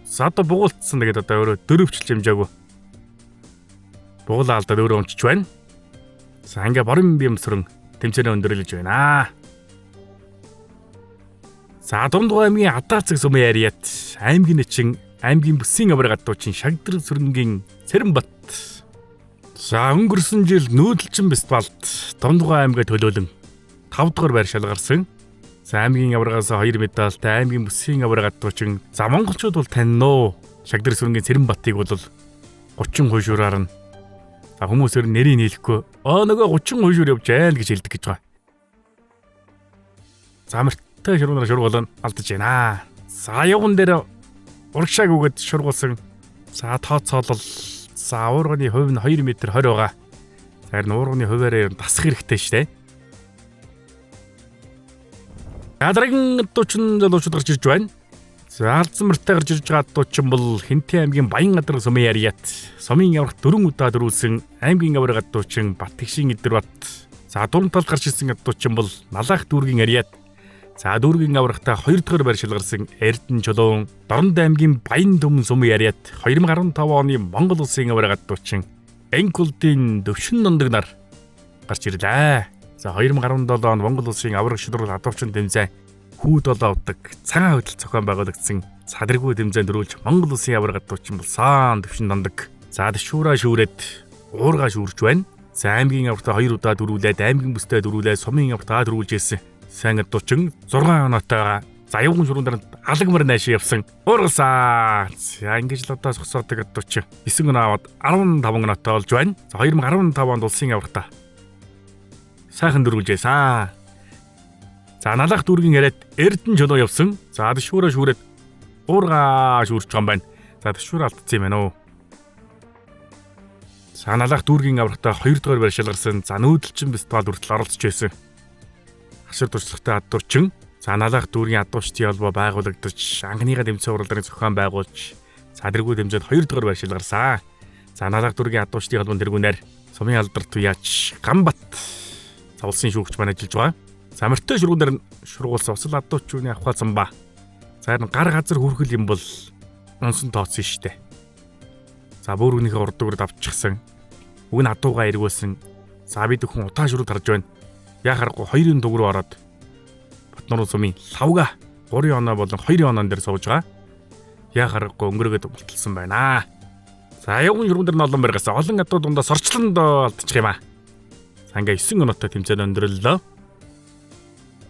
За одоо бугуулцсан тэгээд одоо өөрөө дөрөвчлж хэмжээгүй. Бугуулаа алдаад өөрөө өмчж байна. За ингээ Борин Бямсөрөн тэмцээнээ өндөрлөж байна. За Дундгой аймгийн Адаацэг сумын Харьяат аймгийн нэчин аймгийн Бүсийн авраг адуучин Шагдар сүрэнгийн Цэрамбат. За өнгөрсөн жил Нүүдэлчин фестивалд Дундгой аймгаа төлөөлөн 5 дугаар байр шалгарсан. За аймгийн аврагаас 2 медальтай аймгийн Бүсийн авраг адуучин. За монголчууд бол таньноо. Шагдар сүрэнгийн Цэрамбатыг бол 30 хуйшуураар нь за хүмүүсээр нэрийг нийлэхгүй нөгөө 30 хуйшуур явж байна гэж хэлдэг гэж байгаа. За амартай шургуулаар шургуулна алдаж байна. За явган дээр урагшааг өгöd шургуулсан. За тооцоолол. За уурганы хувь нь 2 м 20 байгаа. За харин уурганы хуваараа дасах хэрэгтэй шүү дээ. Дараагийн адуучин залуучууд гарч ирж байна. За алдсан морьтой гарч ирж байгаа адуучин бол Хинтээ аймгийн Баян Адар сумын Харьяат сумын аврах 4 удаа дөрүүлсэн аймгийн авраг адуучин Батгшийн Идэрбат. За дуран талд гарч ирсэн адуучин бол Налаах дүүргийн Ариат. За дүүргийн аврагтаа 2 дугаар байр шалгарсан Эрдэнэ Чулуун, Дорнод аймгийн Баян Түмэн сумын Ариат 2015 оны Монгол улсын авраг адуучин Энкулдийн Дөвшин нундаг нар гарч ирлээ. За 2017 онд Монгол улсын авраг шилрүүл адуучин тэмцээн хүүд болоо авдаг цагаан хөдөл зохион байгуулагдсан цадраггүй тэмцээнд дөрүүлж Монгол улсын авраг адуучин болсон Дөвшин нундаг. За дэшүүраа шүүрээд уургаа шүүрч байна. За аймгийн аврагтаа 2 удаа дөрүүлээд аймгийн бүстэй дөрүүлээд сумын аврагтаа дөрүүлж ирсэн. Сайн адуучин 6 оноотойгоо заяагын шуруун даранд алгамар нааши явсан. Уургасаа. За ингэж л одоо сосоодаг адуучин 9 оноо аваад 15 оноотой болж байна. За 2015 онд улсын аврагтаа сайхан дөрүүлжээсэн. За Налаах дүүргийн Ариат Эрдэнэ Чулуун явсан. За дэшүүрээ шүүрээд уургаа шүүрч байгаа юм байна. За дэшүүрээ алдсан юм байна уу. За Налаах дүүргийн аврагтаа 2 дугаар байр шалгарсан. За нүүдэлчин фестивал хүртэл оролцож байсан. Хашир туршлагатай адуучин. За Налаах дүүргийн адуучдын холбоо байгуулагдаж анхныхаа тэмцээн уралдааны зохион байгуулж цадраггүй тэмцээнд 2 дугаар байр шалгарсан. За Налаах дүүргийн адуучдын холбоон тэргүүнээр сумын алдарт Туяач Гамбат за улсын шүүгч маань ажиллаж байгаа. За морьтой шүргүүнээр шургуулсан усал адуучны авхаасан ба. За энэ гар газар хүрхэл юм бол унсан тооцсон штэ. За бүр үнийхээ урдгууд авчихсан. Уг нь адуугаа эргүүлсэн. За бид хүн утаа шүрүүд харж байна. Яа харахгүй 2-ын дуг руу ороод Батнуурын сумын лавга 3 оноо болон 2 оноон дээр сууж байгаа. Яа харахгүй өнгөрөөд болтолсон байна. За аягийн шүргүүн дээр нь олон барьгасан. Олон адуу дундаас орчлонд алдчих юм аа. За ингээ 9 оноотой тэмцээн өндөрлөө.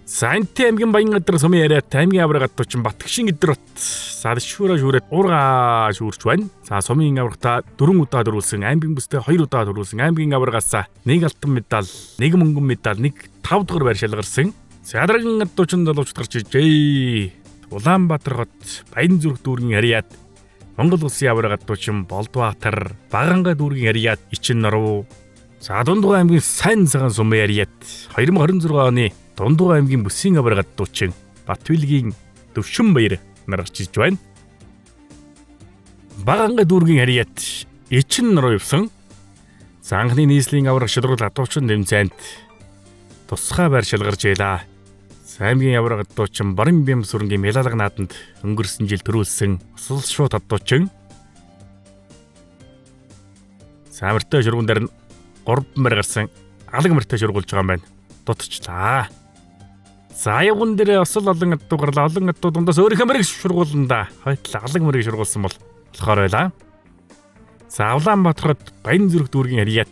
За Энтэ аймгийн Баян гадар сумын Ариат аймгийн авраг адуучин Батгшин Идэр бат. За дэшүүрээ шүүрээд уургаа шүүрч байна. За сумын аврагтаа 4 удаа дөрүүлсэн, аймгийн бүстэй 2 удаа дөрүүлсэн, аймгийн аврагаас 1 алтан медаль, 1 мөнгөн медаль, 1 5 дугаар байр шалгарсан. Цадрагын адуучин залуучд гарч ижээ. Улаанбаатар хот Баян зүрх дүүргийн Ариат, Монгол улсын авраг адуучин Болдбаатар, Баганга дүүргийн Ариат Ичин Норов. За Дундгой аймгийн Сайн цагаан сумын Ариат 2026 оны Дундгой аймгийн бүсийн авраг адуучин Батвилгийн Дөвшин баяр нар гарч иж байна. Баганга дүүргийн Ариат Ичин Норов явсан. За анхны нийслэлийн авраг шилрүүл адуучин тэмцээнд тусгай байр шалгарч байлаа. Аймгийн авраг адуучин Барин Бям сүрэнгийн Мялалга нааданд өнгөрсөн жил төрүүлсэн усал шууд адуучин. Самартай шургуун дээр нь 3 мөр гарсан алга мөртэй шургуулж байгаа юм байна. Дутчлаа. За аяагун дээр осол олон адуу гарлаа. Олон адуу дундаас өөрийнхөө мөрийг шургуулнда. Хойтлоо алга мөрийг шургуулсан бол болохоор байлаа. За Улаанбаатарт Баян зүрх дүүргийн Ариат.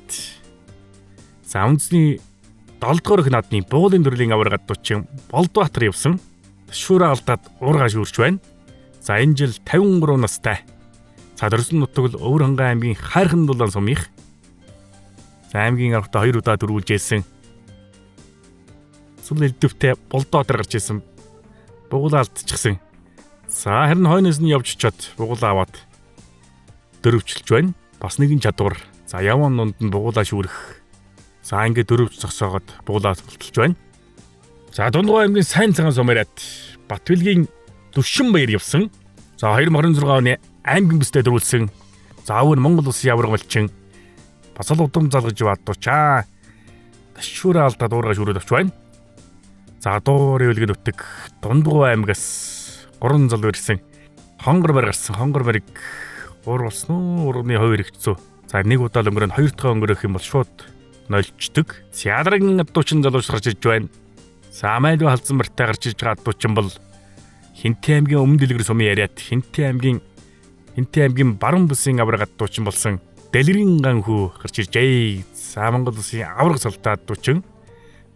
За үндэсний 7 дугаар их наадны буулын төрлийн авраг адуучин Болдбаатар явсан. Ташуураа алдаад уургаа шүүрч байна. За энэ жил 53 настай. За Дөрсөн нутаг л Өвөр хангай аймгийн Хайрхан дулаан сумынх. За аймгийн аврагтаа 2 удаа дөрвүүлжсэн. Сүл элдвтэй Болдбаатар гарч ирсэн. Бугуулаа алдчихсан. За харин хойноос нь явж чад бугуулаа аваад дөрвчлж байна. Бас нэгэн чадвар. За яван дунд нь бугуулаа шүүрэх. За ингэ дөрвч зогсоогоод бугуулаа болтолж байна. За Дундгой аймгийн Сайн цагаан сум Ариат Батвилгийн Дөвшин баяр явсан. За 2026 оны аймгийн бүстэй дөрвүүлсэн. За өөр Монгол улсын авраг малчин бас л удам залгаж баадуучаа. Ташуураа алдаад уургаа шүүрээд авч байна. За дуурын үлгэн өтөг Дундгой аймгаас 3 залуу ирсэн. Хонгор барь гарсан. Хонгор барийг уургалсан уу? Урны 2 ихцүү. За нэг удаа л өнгөрөн 2 дахь өнгөрөх юм бол шууд нолчдөг. Цяадрагын адуучин залууч гарч иж байна. За Амайлуу халдсан барьтай гарч иж байгаа адуучин бол Хинтээ аймгийн Өмнө Дэлгэр сумын Ариат Хинтээ аймгийн Баруун бүсийн авраг адуучин болсон Дэлгэрийн ганхүү гарч иржээ. За Монгол улсын авраг салтай адуучин.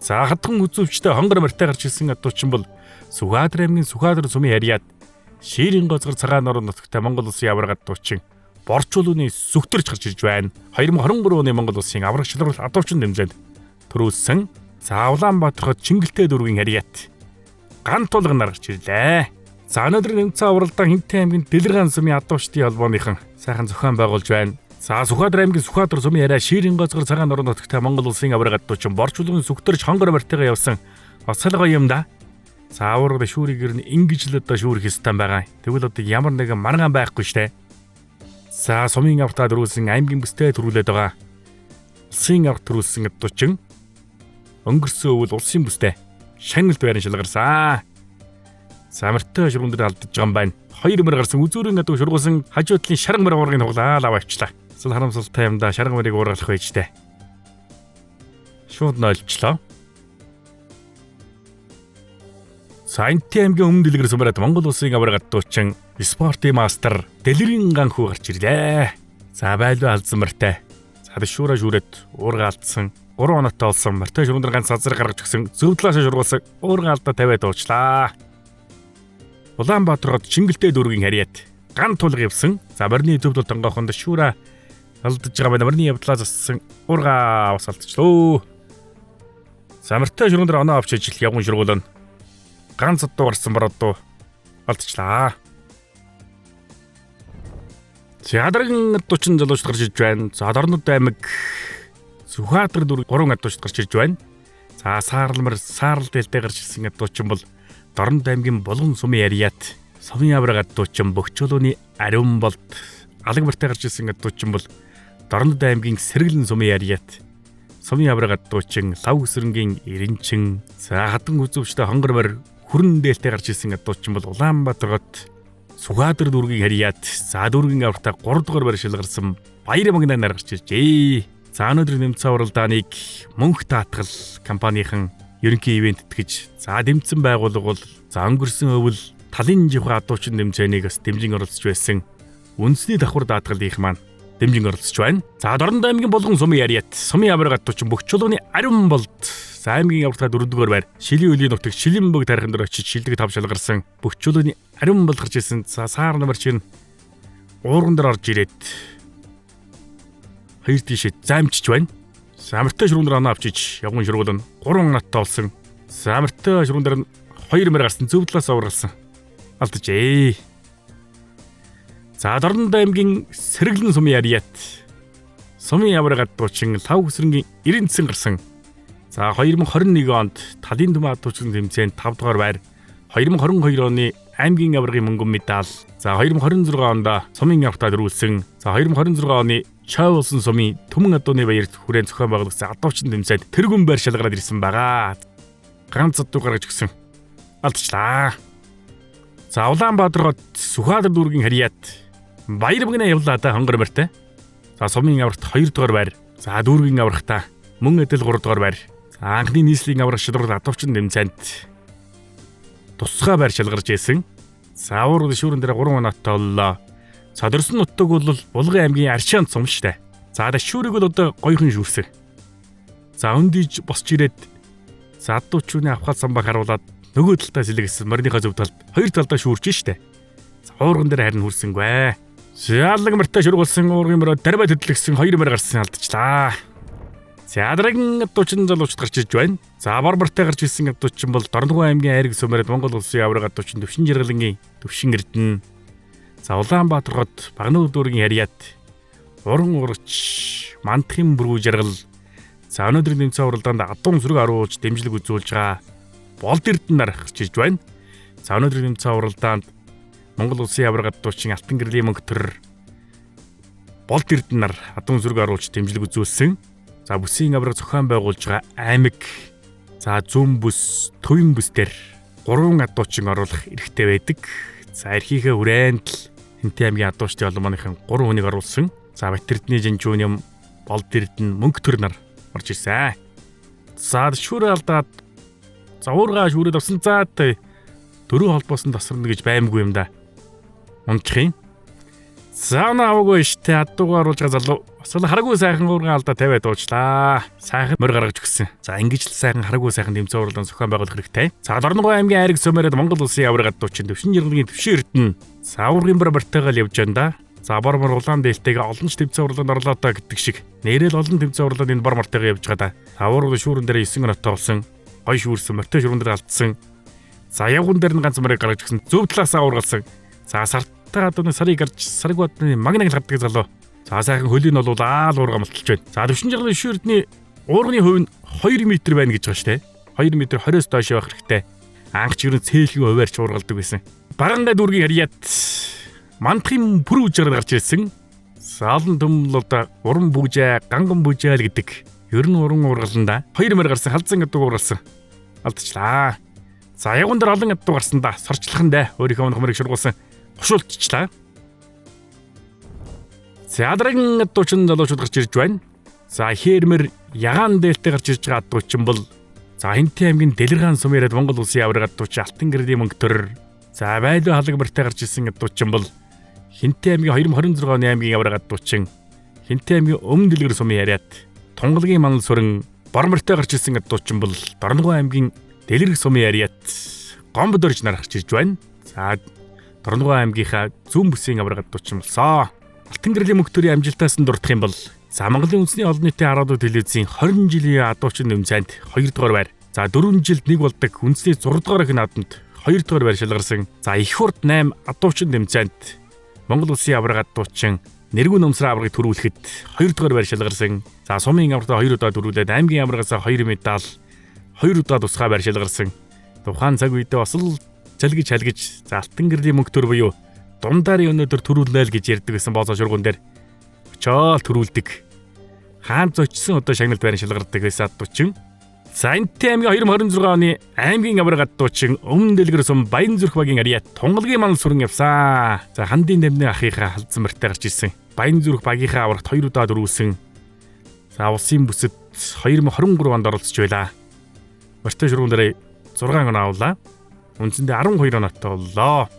За хатхан үзүүвчтэй хонгор барьтай гарч ирсэн адуучин бол Сүхбаатар аймгийн Сүхбаатар сумын Ариат Ширийн Гозгор цагаан нуруу нутагтай Монгол улсын авраг адуучин Борчуулууны сүгтэрч гарч ирж байна. 2023 оны Монгол улсын авраг шилрүүл адуучин тэмцээнд төрүүлсэн. За Улаанбаатар хот Чингэлтэй дүүргийн Ариат Ган тулган гарч ирлээ. За өнөөдөр нэмцэн авралдаа Хинтээ аймгийн Дэлгэргаан сумын адуучдын холбооныхан сайхан зохион байгуулж байна. За Сүхбаатар аймгийн Сүхбаатар сумын Ариат Ширийн Гозгор цагаан нуруу нутагтай Монгол улсын авраг адуучин Борчуулууны сүгтэрч хонгор барьтайгаа явсан. Бас л гоё юм да. За авраг шүүрийг нь ингэж л одоо шүүрэх хэвээр байгаа. Тэгвэл одоо ямар нэгэн маргаан байхгүй штэ. За сумын аврагтаа дөрүүлсэн аймгийн бүстэй төрүүлээд байгаа. Улсын аврагт төрүүлсэн адуучин өнгөрсөн өвөл улсын бүстэй шагналт байран шалгарсан. Самартай шургуун дээр алдаж байгаа юм байна. 2 мөр гарсан үзүүрийн гадуу шургуулсан хажуудлын шарга мөр уургыг хуглаад аваачлаа. Асал харамсалтай юм да шарга мөрийг уургалах байжтэй. Шууд нойлчлоо. Сайнти аймгийн өмнө дэлгэр сумраад Монгол улсын авраг гадуучин спортын мастер Дэлгэрийн ганхүү гарч ирлээ. За байлуу алдсан мартай. Цадшуура шүүрээд уурга алдсан. 3 оноотой олсон мартай шургуун дээр ганц сазар гаргаж өгсөн. Зөв талаас шургуулсан уурга алдаа тавиад уучлаа. Улаанбаатар хот Шингэлтэй дүүргийн харьяат ган тулга явсан. За барны төв тул тонгоохонд шүүра алдаж байгаа байна. Барны явдлаа зассан уурга бас алдчихлоо. Самартай шургуун дээр оноо авч ижил явган шургуулна. Ганц одуу гарсан бородоо алдчихлаа. Чадрын 40 залууч гарч ирж байна. За Дорнод аймаг Сүхбаатар дүүрэг 3 адууч гарч ирж байна. За Саарламар Саарл дээлтэй гарч ирсэн адуучин бол Дорнод аймгийн Булган сумын яриат Сумын авраг адуучин Бөхчөлөөний Ариун болд Алаг бартай гарч ирсэн адуучин бол Дорнод аймгийн Сэргэлэн сумын яриат Сумын авраг адуучин Лав Өсрөнгийн Ирэнчин за хатан үзүүчтэй Хонгормор Хүрэн дээлтэй гарч ирсэн адуучин бол Улаанбаатар хот Сүхбаатар дүүргийн харьяат за дүүргийн аврагтаа 3 дугаар байр шалгарсан Баяр магнаар гарч иржээ. За өнөөдрийн нэмцэн уралдааныг Мөнх таатгал компанийн ерөнхий ивент гэж за дэмжсэн байгууллага бол за өнгөрсөн өвөл талын жихүү адуучин дэмжээнийг бас дэмжин оролцож байсан. Үндэсний давхар даатгалынх маань дэмжин оролцож байна. За Дорнод аймгийн Булган сумын яриат Сумын авраг адуучин Бөхчөлөөний Ариун болд за аймгийн аврагтаа 4 дугаар байр Шилийн үлийн нутагт Шилэнбөг тарихын дээр очиж шилдэг тав шалгарсан Бөхчөлөөний Ариун болд гарч ирсэн. За Саар намар чинь уурган дээр орж ирээд 2 тийшээ заамчиж байна. Самартай шургуун дээр оноо авчиж явган шургуулна 3 оноотой болсон. Самартай шургуун дээр 2 мөр гарсан зөв талаас уургалсан. Алдажээ. За Дорнод аймгийн Сэргэлэн сумын яриат Сумын авраг адуучин Лав Өсрөнгийн Ирэнцэн гарсан. За 2021 онд талын төмөө адуучин тэмцээнд 5 дугаар байр 2022 оны аймгийн аврагын мөнгөн медаль. За 2026 онд Сумын аврагтаа дөрвөлсөн. За 2026 оны Чавлсан сумын Түмэн адууны баярт хүрээнд зохион байгуулагдсан адуучин тэмцээнд тэргүүн байр шалгараад ирсэн байгаа. Ганц адуу гаргаж өгсөн. Алдчихлаа. За Улаанбаатар хот Сүхбаатар дүүргийн харьяат Баяр магнаа явлаа да Хонгормортой. За Сумын аврагт 2 дугаар байр. За дүүргийн аврагтаа мөн эдэл 3 дугаар байр. За анхны нийслэлийн авраг шалрал адуучин тэмцээнд тусгай байр шалгарч ийсэн. За уур шүүрэн дээр 3 оноотой боллоо. За дөрсөн нутаг бол Булган аймгийн Аршаанд сум штэ. За дашүүрийг бол одоо гоёхон шүүрсэн. За өндийж босч ирээд за адуучны авхад самбаг харуулад нөгөө талдаа сэлгэсэн морныхаа зөв талд 2 талдаа шүүрч штэ. За уурган дээр харин хүрсэнгүй. Шаалаг мөртөө шургуулсан уурган мөрөд тарбай төдлөгсөн 2 мөр гарсан алдчихлаа. Чадрын адуучин залууч гарч иж байна. За барбартай гарч ирсэн адуучин бол Дорнод аймгийн Айраг сумраад Монгол улсын авраг адуучин Төвшин Жаргалангийн Төвшин Эрдэнэ. За Улаанбаатар хот Багнуур дүүргийн харьяат уран урагч Мандахын Бүрүү Жаргал за өнөөдрийн нэмцэн уралдаанд адуун сүрэг аруулж дэмжлэг үзүүлж байгаа Болд Эрдэнэ нар гарч иж байна. За өнөөдрийн нэмцэн уралдаанд Монгол улсын авраг адуучин Алтан гэрлийн мөнгөтөр Болд Эрдэнэ нар адуун сүрэг аруулж дэмжлэг үзүүлсэн. За бүсийн авраг зохион байгуулж байгаа аймаг за зүүн бүс, төвийн бүс дээр 3 адуучин оруулах эрхтэй байдаг. За эрхийнхээ хүрээнд л Хинтээ аймгийн адуучдын олонмооныхан 3 хүнийг оруулсан. За Батэрдний Жанжууниум, Болд Эрдэнэ, Мөнгөтөр нар орж ирсэн. За шүүрээ алдаад за уургаа шүүрээд авсан заад дөрөв холбоосон тасарна гэж баймгүй юм да. Унчих юм. За наавгүй штэ адуугаар оруулж байгаа залуу бас л хараагүй сайхан уургаа алдаа тавиад уучлаа. Сайхан мөр гаргаж өгсөн. За ингэж л сайхан хараагүй сайхан тэмцээн уралдаан зохион байгуулах хэрэгтэй. За Дорнод аймгийн Айраг сумраад Монгол улсын авраг адуучин Төвшин Жаргалангийн Төвшин Эрдэнэ за уургын бартайгаал явж байна да. За бар улаан дээлтэйгээ олон ч тэмцээн уралдаанд орлоо та гэдэг шиг. Нэрэл олон тэмцээн уралдаанд энэ бар мартайгаа явж байгаа да. За уургын шүүрэн дээр 9 оноотой болсон. Гой шүүрсэн мортой шүүрэн дээр алдсан. За явган дээр нь ганц мөрийг гаргаж өгсөн. Зөв талаасаа уургалсан. За сартаа одоо сарыг гарч сарг бодны магнаг гардаг залуу. За сайхан хөлийн бол аал уурга малталж байна. За Төвшин Жаргалын шүүрдний уурганы хувь нь 2 м байна гэж байгаа штэ. 2 м 20-с доош явах хэрэгтэй. Анх ч ерөн цээлгийн хуваарч уургалдаг байсан. Багангай дүүргийн харьяат Мандахын Бүрүү Жаргал гарч ирсэн. Заалан төмөл одоо уран бүжээ, ганган бүжээл гэдэг Ер нь уран ургаланда 2 мөр гарсан халдсан гэдэг ургалсан. Алдчихлаа. За ягуун дээр олон ядуу гарсан да. Сорчлохон дээ. Өөрийнхөө нөхмөрийг шургуулсан. Хушуулчихлаа. За дараагийн ядуучин залуучууд гарч ирж байна. За хээрмэр ягаан дээлтэй гарч ирж байгаа ядуучин бол за Хинтээ аймгийн Дэлгэргаан сум яриад Монгол улсын авраг ядуучин Алтан гэрлийн мөнгөтөр. За байлуу халагбартай гарч ирсэн ядуучин бол Хинтээ аймгийн 2026 оны аймгийн авраг ядуучин Хинтээ аймгийн Өмнө Дэлгэр сумын яриад Тунгалгийн манал сүрэн Бормортой гарч ирсэн ядуучин бол Дорногов аймгийн Дэлгэр сумын яриад Гомбод орж нар гарч ирж байна. За Дорногов аймгийнхаа зүүн бүсийн авраг ядуучин болсон. Алтан гэрлийн мөнгөтөрийн амжилтаас нь дурдах юм бол за Монголын үндэсний олон нийтийн хараадууд телевизийн 20 жилийн адуучин нэмцаанд 2 дугаар байр. За 4 жилд нэг болдог үндэсний 6 дугаар их наадамд 2 дугаар байр шалгарсан. За их хурд 8 адуучин нэмцаанд Монгол улсын авраг адуучин Нэргүүн номсрын аврагыг төрүүлэхэд 2 дугаар байр шалгарсан. За сумын аврагтаа 2 удаа төрүүлээд аймгийн аврагаас 2 медаль 2 удаа тусгай байр шалгарсан. Тухайн цаг үедээ бас л залгиж халгиж за Алтан гэрлийн мөнгөтөр буюу дундаар өнөөдөр төрүүлнэ л гэж ярьдаг гэсэн боозоо шургуун дээр очоод төрүүлдэг. Хаан зочсон одоо шагналд байран шалгардаг байсан адуучин. За Хинтээ аймгийн 2026 оны аймгийн авраг адуучин Өмнө Дэлгэр сум Баянзүрх багийн ариат Тунгалгийн манал сүрэн явсан. За Хандын дамны ахыхаа халдсан мөртөө гарч ирсэн. Баянзүрх багийнхаа аврагт 2 удаа төрүүлсэн. За улсын бүсэд 2023 онд оролцож байлаа. Мөртөө шургуун дээр 6 он авлаа. Үндсэндээ 12 оноотой боллоо.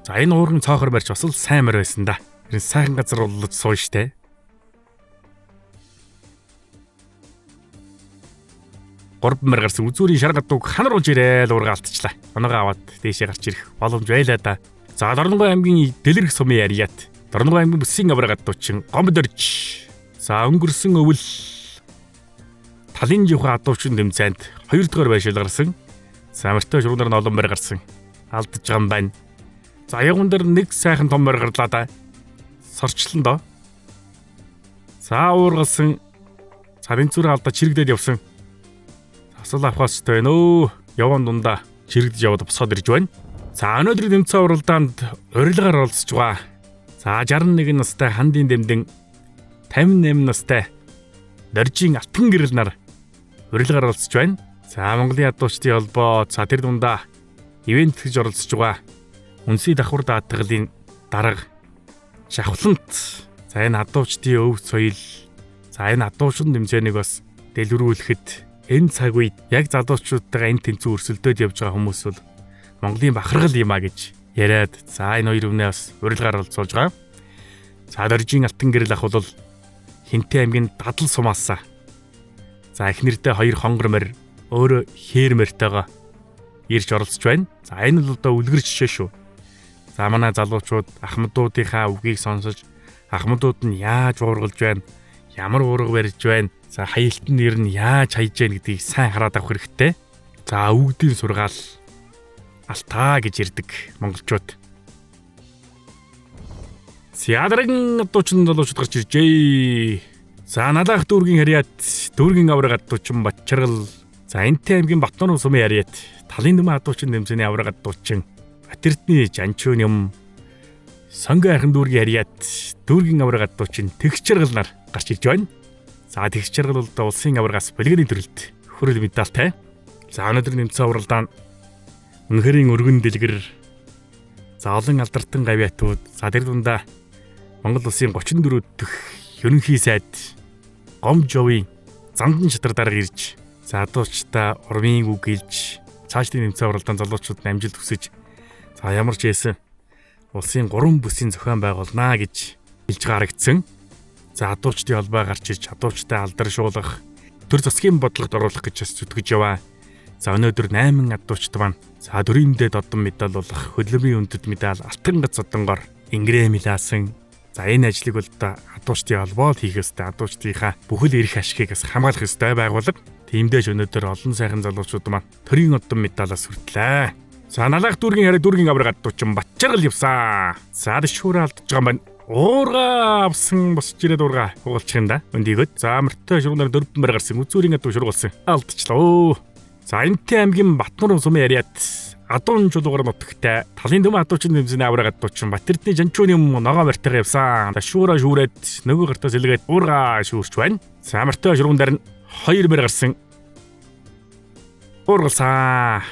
За энэ уурган цоохор барьж бас л сайн мөр байсан да. Тэр сайхан газар боллоо сууж штэ. Горбмэр гарсан үзүүрийн шаргадууг ханаруулж ирээл уурга алдчихлаа. Оноогоо аваад дээшээ гарч ирэх боломж байлаа да. За Дорногов аймгийн Дэлгэр сумын яриат Дорногов аймгийн бүсийн авраг адуучин Гомбод орж. За өнгөрсөн өвөл талын жихаа адуучин тэмцээнд 2 дугаар байр шалгарсан. За мөртөө шургуунаар нь олон байр гарсан. Алдаж байгаа юм байна. За ягуун дээр нэг сайхан том байр гарлаа да. Сорчлон доо. За уургалсан. За тэнцвэрээ алдаа чирэгдээд явсан. Асал авахаас тоо нөө. Яван дундаа чирэгдэж яваад босоод ирж байна. За өнөөдрийн тэмцээн уралдаанд урилгаар оролцож байгаа. За 61 настай Хандын дэмдэн 58 настай Доржийн Алтан гэрэл нар урилгаар оролцож байна. За Монголын ядуучдын холбоо за тэр дундаа ивент гэж оролцож байгаа. Үнсий давхар даатгалын дарга Шавхлант. За энэ ядуучдын өв соёл. За энэ ядуучдын тэмцээнийг бас дэлгэрүүлэхэд энэ цаг үед яг залуучуудтайгаа энэ тэнцүү өрсөлдөд явж байгаа хүмүүс бол Монголын бахархал юм а гэж яриад за энэ хоёр өмнөө бас урилгаар оролцуулж байгаа. За Доржийн Алтан гэрэл ах бол Хинтээ аймгийн Дадал сумаасаа. За эхнэрдээ 2 хонгор мөр өөрөө хээрмэртэйгээ ирж оролцож байна. За энэ бол одоо үлгэр жишээ шүү. За манай залуучууд ахмадуудынхаа үгийг сонсож ахмадууд нь яаж уургалж байна, ямар уурга барьж байна, за хаялтын нэр нь яаж хайж байна гэдгийг сайн хараад авах хэрэгтэй. За өвгдийн сургаал алтаа гэж ирдэг монголчууд. Сядарган адуучин залуучууд гарч иржээ. За налаах дүүргийн харьяат дүүргийн авраг адуучин Батчаргал. За Хинтээ аймгийн Батнуурын сумын харьяат Талын Нөмөн адуучин тэмцээний авраг адуучин Батэрдний Жанчуун юм. Сонгой айхан дүүргийн харьяат дүүргийн авраг адуучин Тэгчэргэл нар гарч ирж байна. За Тэгчэргэл бол улсын аврагаас бэлгэний төрөлд хүрэл медальтай. За өнөөдрийн тэмцээн уралдаанд Үнэхэрийн өргөн дэлгэр за олон алдартан гавьяатууд за тэр дундаа Монгол улсын 34 дэх ерөнхий сайд Гомжовын зандан шатар дарга ирж за адуучдаа урмын үг гэлж цаашдын тэмцээн уралдаанд залуучууд амжилт хүсэж за ямар ч байсан улсын 3 бүсийн зохион байгуулнаа гэж хэлж гаргацсан. За адуучдын холбоо гарч иж адуучдаа алдаршуулах төр засгийн бодлогод оруулах гэж зүтгэж яваа. За өнөөдөр 8 адуучд маань за дөрөндөө додон медаль болох хөдөлмөрийн үндэд медаль алтан гац одонгоор ингрэмилаасан. За энэ ажлыг бол адуучдын холбоод хийх ёстой. Адуучдынхаа бүхэл эрх ашигыг бас хамгаалах ёстой байгууллага. Тиймдээч өнөөдөр олон сайхан залуучууд маань төрийн одон медалаас хүртлээ. За налаах дүүргийн харьяат дүүргийн авраг адуучин Батчаргал явсан. За дэшүүрээ алдаж байгаа юм байна. Уурга авсан босч ирээд уурга хугалчих юм да. Өндийгөд за мөртөө шургуунаар 4 мөр гарсан үзүүрийн адуу шургуулсан. Алдчихлаа. За Хинтээ аймгийн Батнуурын сумын харьяат адуун чулуугаар нутагтай Талын Нөмөн адуучин тэмцээний авраг адуучин Батэрдний Жанчуун юм ногоо мартайгаа явсан. За шүүрээ шүүрээд нөгөө гартаа сэлгээд уурга шүүрч байна. За мөртөө шургуун дээр нь 2 мөр гарсан. Ургалсан.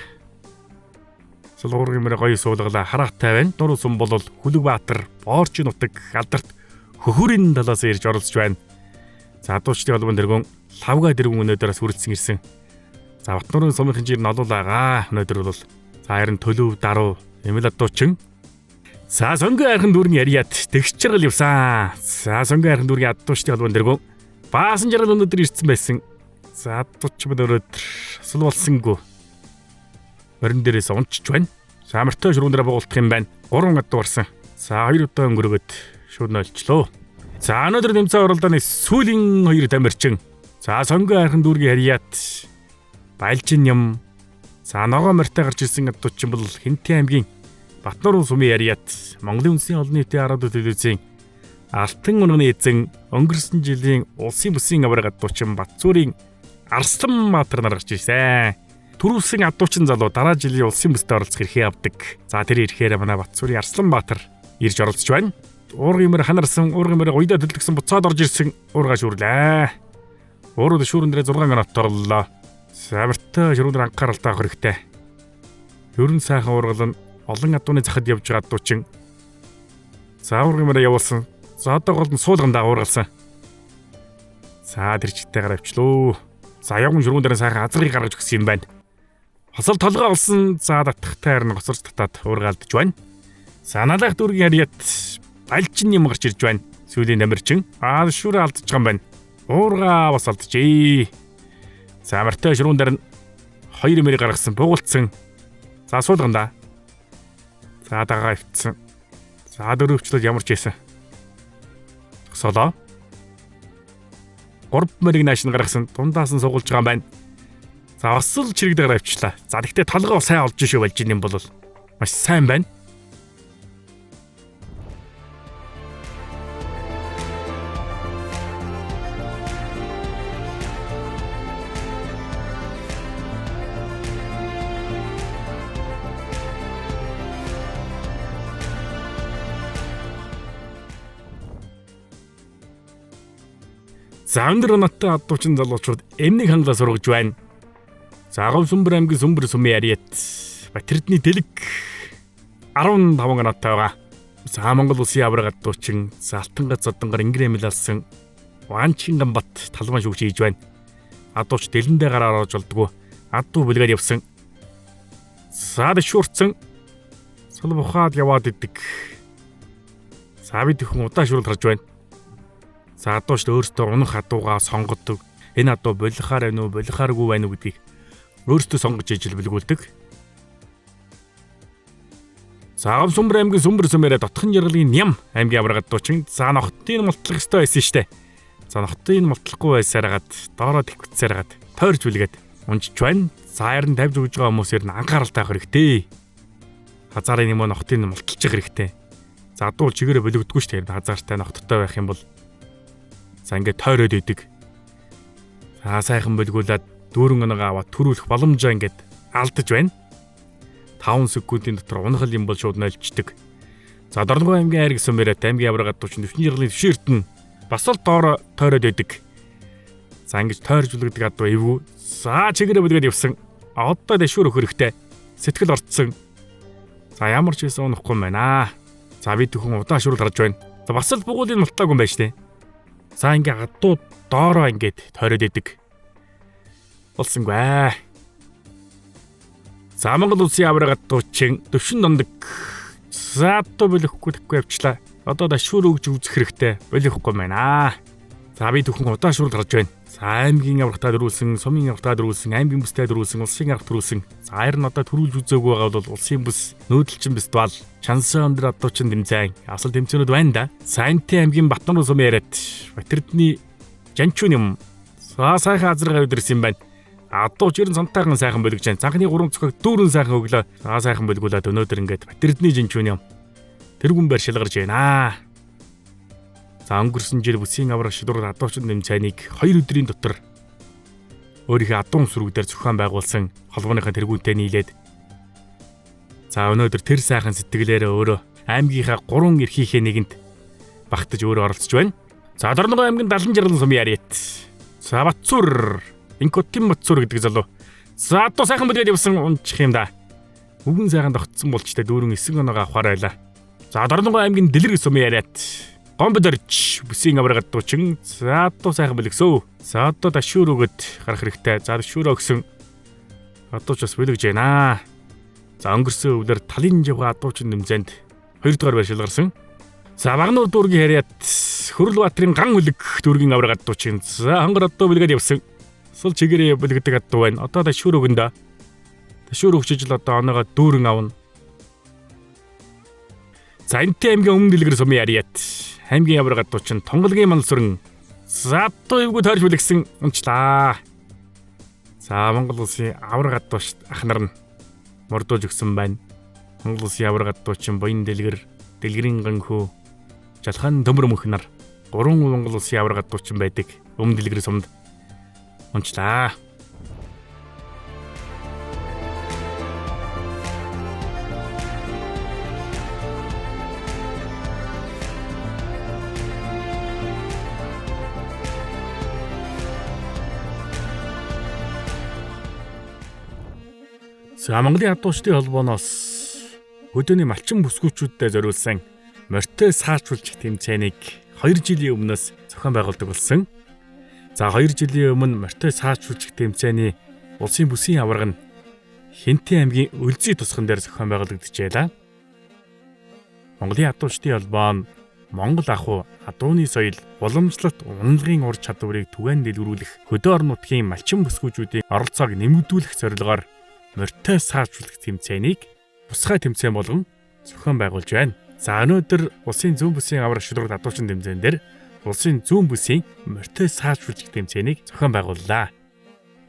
Солооргийн мөр гоё суулгала хараатай байна. Нуруу сум бол Хүлэгбаатар, Боорч нутаг, Алдарт хөхөрийн талаас ирж оролцож байна. За адуучдын холбоон дэргэн лавга дэргэн өнөөдрөөс хүрэлцэн ирсэн. За Батнуурын сумын жир нь олуулаагаа өнөөдөр бол за харин төлөв даруу эмэл адуучин. За сонгон айрхан дүүрэн яриад тэгш чаргал явсан. За сонгон айрхан дүүргийн адуучдын холбоон дэргэн баасан жаргал өнөөдөр ирсэн байсан. За адууч өнөөдөр сул болсонгүй. Орон дээрээс унчж байна. За амартай ширүүндрээ буулдах юм байна. 3 адуу гарсан. За 2 удаа өнгөрөөд шууд нөлчлөө. За өнөөдөр нэмцээ оролдооны сүүлийн 2 тамирчин. За сонгон айрхан дүүргийн харьяат Байлжин юм. За ногоо морьтой гарч ирсэн адуучин бол Хинтээ аймгийн Батнуурын сумын харьяат Монголын үндэсний олон нийтийн харуудад төлөвлөсөн Алтан унганы эзэн өнгөрсөн жилийн улсын бүсийн авраг адуучин Батцуурийн Арсланбаатар нар гарч ирсэн. Түрүүлсэн адуучин залуу дараа жилийн улсын бүсдээ оролцох эрхээ авдаг. За тэр эрхээр манай Батцуурийн Арсланбаатар ирж оролцож байна. Уургийн мөр ханарсан, уургийн мөр уйдаа төлөвлөсөн буцаад орж ирсэн. Уургаа шүүрлээ. Уурууд шүүрэндээ 6 минут торлоо. Савартай шүүрээр анхаарал таах хэрэгтэй. Ерөн сайхан уургал нь олон адууны захад явж байгаа адуучин. За уургийн мөр явуулсан. За одоо гол нь суулган даагуургалсан. За тэр чигтээ гараа авчлоо. За явган шүүрээр сайхан азрыг гаргаж өгсөн юм байна. Хосол толгой олсон. За татахтай харин госорч татаад уургаалдж байна. За налах дүүргийн харьяат Байлжин юм гарч ирж байна. Сүүлийн тамирчин. Шүүрээ алдчихж байгаа юм байна. Уургаа бас алдчихъя. За амартай ширүүн дээр нь 2 мөр гаргасан буугалцсан. За суулганда. За дагаа өвтсөн. За дөрөвчлөл ямар ч байсан. Солоо. 3 мөрийг нааш нь гаргасан. Дундаас нь суулж байгаа юм байна. За осол чирэгдээр авчлаа. За тэгтээ толгой сайн олж шүү Байлжин юм бол маш сайн байна. За өндөр оноотой адуучин залуучууд эмнийг хангалаа сургаж байна. За Говьсүмбэр аймгийн Сүмбэр сумын харьяат Батэрдний дэлэг 15 оноотой байгаа. За Монгол улсын авраг адуучин Алтан гац одонгор ингэр эмэл алсан Ванчингамбат талбан шүүгч хийж байна. Адууч дэлэндээ гараар орж болдгоо. Адуу бүлгээд явсан. За дэшүүрцэн сул бухаад яваад идэг. За бид хүн удаа шүүрэл гарч байна. За адууч өөртөө унах адуугаа сонгодог. Энэ адуу болихаар байна уу, болихааргүй байна уу гэдгийг өөртөө сонгож ижил бэлгүүлдэг. За Говьсүмбэр аймгийн Сүмбэр сумаараа дотхон жаргалын Ням аймгийн авраг адуучин за нохтын мултлах ёстой байсан штэ. За нохтын мултлахгүй байсараад доороо тэгвцсараад тойрч бүлгээд унжиж байна. За харин тавьж өгж байгаа хүмүүсээр нь анхаарал таах хэрэгтэй. Хазаарын юм нохтын мулталчих хэрэгтэй. За адуул чигээрээ бөлөгдөггүй штэ. Хазаартай нохттой байх юм бол за ингээд тойроод идэг. За сайхан бөлгүүлээд дүүрэн оноогоо аваад төрүүлэх боломжоо ингээд алдаж байна. 5 секундын дотор унахал юм бол шууд нөлчдөг. За Дорногов аймгийн Айраг сумаараа аймгийн авраг адуучин дэвшний жаргалын төвшөрт нь бас л доороо тойроод идэг. За ингэж тойрж бүлэгдэг адуу эвгүй. За чигээрээ бүлгээд явсан. Одоо дэшүүр өх хэрэгтэй. Сэтгэл орцсон. За ямар ч байсан унахгүй юм байна. За бид хүн удаа шүрэл гарч байна. За бас л бугуулын мултаагүй юм байна штэ. За ингээ адуу доороо ингээд тойроод идэг. Болсонгүй. За Монгол улсын авраг адуучин төвшин дондог. За адуу болохгүй тэггүй явчлаа. Одоо дашуур өгж үзэх хэрэгтэй. Болохгүй байна. За би түүхэн удаа шүрэл гарч байна. За аймгийн аврагтаа дөрүүлсэн, сумын аврагтаа дөрүүлсэн, аймгийн бүстэй дөрүүлсэн, улсын аврагт дөрүүлсэн. За харин одоо төрүүлж үзээгүй байгаа бол улсын бүс нүүдэлчин фестивал Чансан өндөр адуучин тэмцээн асал тэмцээнүүд байна да. Сайнтай аймгийн Батнуурын сумын яриад Батэрдний жанчуун юм. За сайхан азрыг авдирсан юм байна. Адууч ерэн цантайхан сайхан бөлгөж байна. Цанхны 3 цохог дүүрэн сайхан өглөө. За сайхан бөлгүүлээд өнөөдөр ингээд Батэрдний жанчуун юм. Тэргүүн байр шалгарч байна. За өнгөрсөн жил бүсийн авраг шилрүүл адуучин тэмцээнийг 2 өдрийн дотор өөрийнхөө адуун сүргүүдээр зохион байгуулсан холбооныхаа тэргүүнтэй нийлээд за өнөөдөр тэр сайхан сэтгэлээрээ өөрөө аймгийнхаа 3 эрхийнхээ нэгэнд багтаж өөрөө оролцож байна. За Дорногов аймгийн Далан жаргалын сумын яриат За Батцуур, Инкотим Батцуур гэдэг залуу. За одоо сайхан бүлгээд явсан унчих юм да. Үгэн сайхан тогтсон болчтой дүүрэн 9 оноогоо авахаар байла. За Дорнонгой аймгийн Дэлгэр сумын яриад Гомбодорч бүсийн аврагад дуучин. За одоо сайхан бэлгсөө. За одоо дашуур өгöd гарах хэрэгтэй. За дашуур өгсөн. Одоо ч бас бэлгэж байна. За өнгөрсөн өвлөр талын жавга адуучин нэмзэнд 2 дугаар байр шалгарсан. За Багнуур дүүргийн яриад Хөрөлбаатарын ган үлэг дүүргийн аврагад дуучин. За хонгор одоо бэлгээд явсан. Сул чигээрээ бэлгэдэг адуу байна. Одоо дашуур өгөндөө. Дашуур өгчиж л одоо оноогоо дүүрэн авна. За Энтэй аймгийн Өмнө Дэлгэр сумын яриад аймгийн аврагад дуучин Тонголгийн Мансүрэн. За одоо эвгүй тойрч бэлгсэн унчлаа. За Монгол улсын аврагад дууч ах нар нь мордуулж өгсөн байна. Монгол улсын аврагад дуучин Буян Дэлгэр, Дэлгэрийн ганхүү, Жалхан Төмөр мөнх нар 3 Монгол улсын аврагад дуучин байдаг. Өмнө Дэлгэр сумд унчлаа. За Монголын адуучдын холбооноос өдөөний малчин бүсгүүчүүдтэй зориулсан морьтой саачуулж тэмцээнийг 2 жилийн өмнөөс зохион байгуулдаг болсон. За 2 жилийн өмнө морьтой саачуулж тэмцээний улсын бүсийн аварга нь Хинтээ аймгийн Үлзий тусган дээр зохион байгуулагдчихжээ. Монголын адуучдын холбоо нь Монгол ахуй адууны соёл, уламжлалт, унлагын ур чадварыг түгээн дэлгэрүүлэх хөдөө орон нутгийн малчин бүсгүүчүүдийн оролцоог нэмэгдүүлэх зорилгоор морьтой саачуулах тэмцээнийг бусгай тэмцээн болгон зохион байгуулж байна. За өнөөдөр улсын зүүн бүсийн аврах шударга адуучин тэмцээн дээр улсын зүүн бүсийн морьтой саачуулах тэмцээнийг зохион байгууллаа.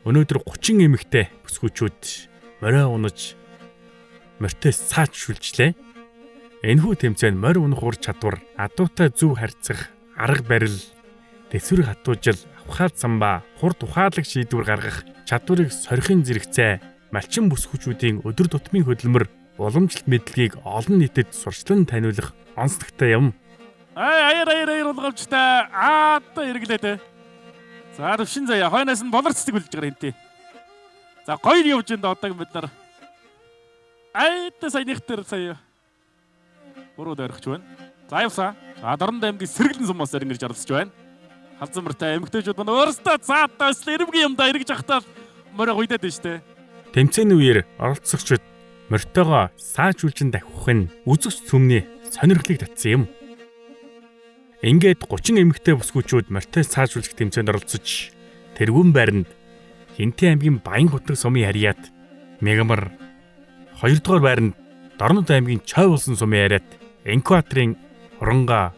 Өнөөдөр 30 эмэгтэй бүсгүүчүүд морио унаж морьтой саачуулжлээ. Энэхүү тэмцээн морь унах ур чадвар, адуутай зөв харьцах арга барил, дэвсгэр хатуужил, авхаад самбаа, хурд ухаалаг шийдвэр гаргах чадварыг сорихын зэрэгцээ малчин бүсгүүчүүдийн өдөр тутмын хөдөлмөр, уламжлалт мэдлэгийг олон нийтэд сурчлан таниулах онцлогтой юм. Аяар улгавчтай одоо эргэлээд. За төвшин заяа хойноос нь болорцдаг үлж байгаа юм тий. За гоё явж энэ одоо бид нар саяныхтэр сая урууд орхиж байна. За явсаа. За Дорнод аймгийн Сэргэлэн сумаас ирж оролцож байна. Халзан мөртэй эмэгтэйчүүд манай өөрсдөө заатаас эрэмгийн юмдаа эргэж ахтаа морой гуйдаад байна штэ. Тэмцээний үеэр оролцогчид морьтойгоо саачуулжин дахих нь үзэгч цөмний сонирхлыг татсан юм. Ингээд 30 эмэгтэй бүсгүүчүүд морьтой саачуулах тэмцээнд оролцож тэргүүн байранд Хинтээ аймгийн Баян хотог сумын яриад Мегамар, 2 дугаар байранд Дорнод аймгийн Чой улсын сумын яриад Энкватрийн Уранга,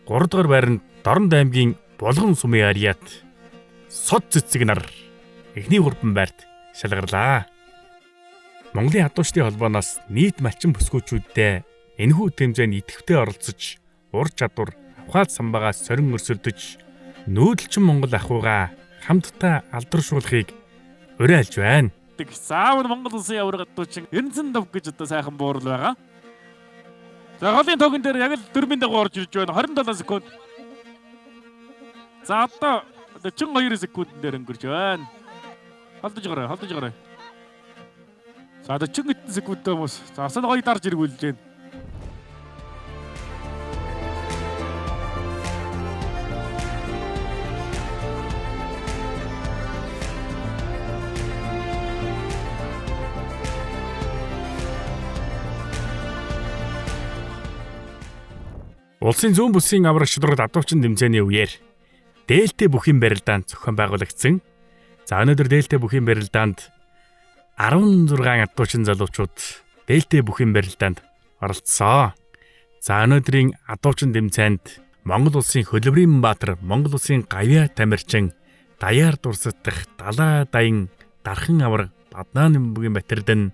3 дугаар байранд Дорнод аймгийн Булган сумын яриад Сод цэцэг нар эхний гурван байрт шалгарлаа. Монголын адуучдын холбооноос нийт малчин бүсгүүчүүдтэй энэхүү тэмцээнд идэвхтэй оролцож ур чадвар, авхаад самбаагаас сорин өрсөлдөж нүүдэлчин Монгол ахуйгаа хамтдаа алдаршуулахыг уриалж байна. Заавал Монгол улсын авраг адуучин Эрдэнэт дов гэж одоо сайхан буурал байгаа. За голын тогон дээр яг л дөрмийн дагуу орж ирж байна. 27 секунд. За одоо 42 секундын дээр өнгөрч байна. Холдож гараа. За 40 хэдэн секундтэй хүмүүс. За асал гоё дарж иргүүлж байна. Улсын зүүн бүсийн аврах шударгад адуучин тэмцээний үеэр дээлтэй бүхийн барилдаанд зохион байгуулагдсан. За өнөөдөр дээлтэй бүхийн барилдаанд 16 адуучин залуучууд дээлтэй бүхийн барилдаанд оролцсон. За өнөөдрийн адуучин тэмцээнд Монгол улсын Хөлбөрийн Баатар, Монгол улсын Гавьяа Тамирчин, Даяар дурсагдах Далаа Даян, Дархан авраг, Баднаан Нэмбүгийн Батэрдэн,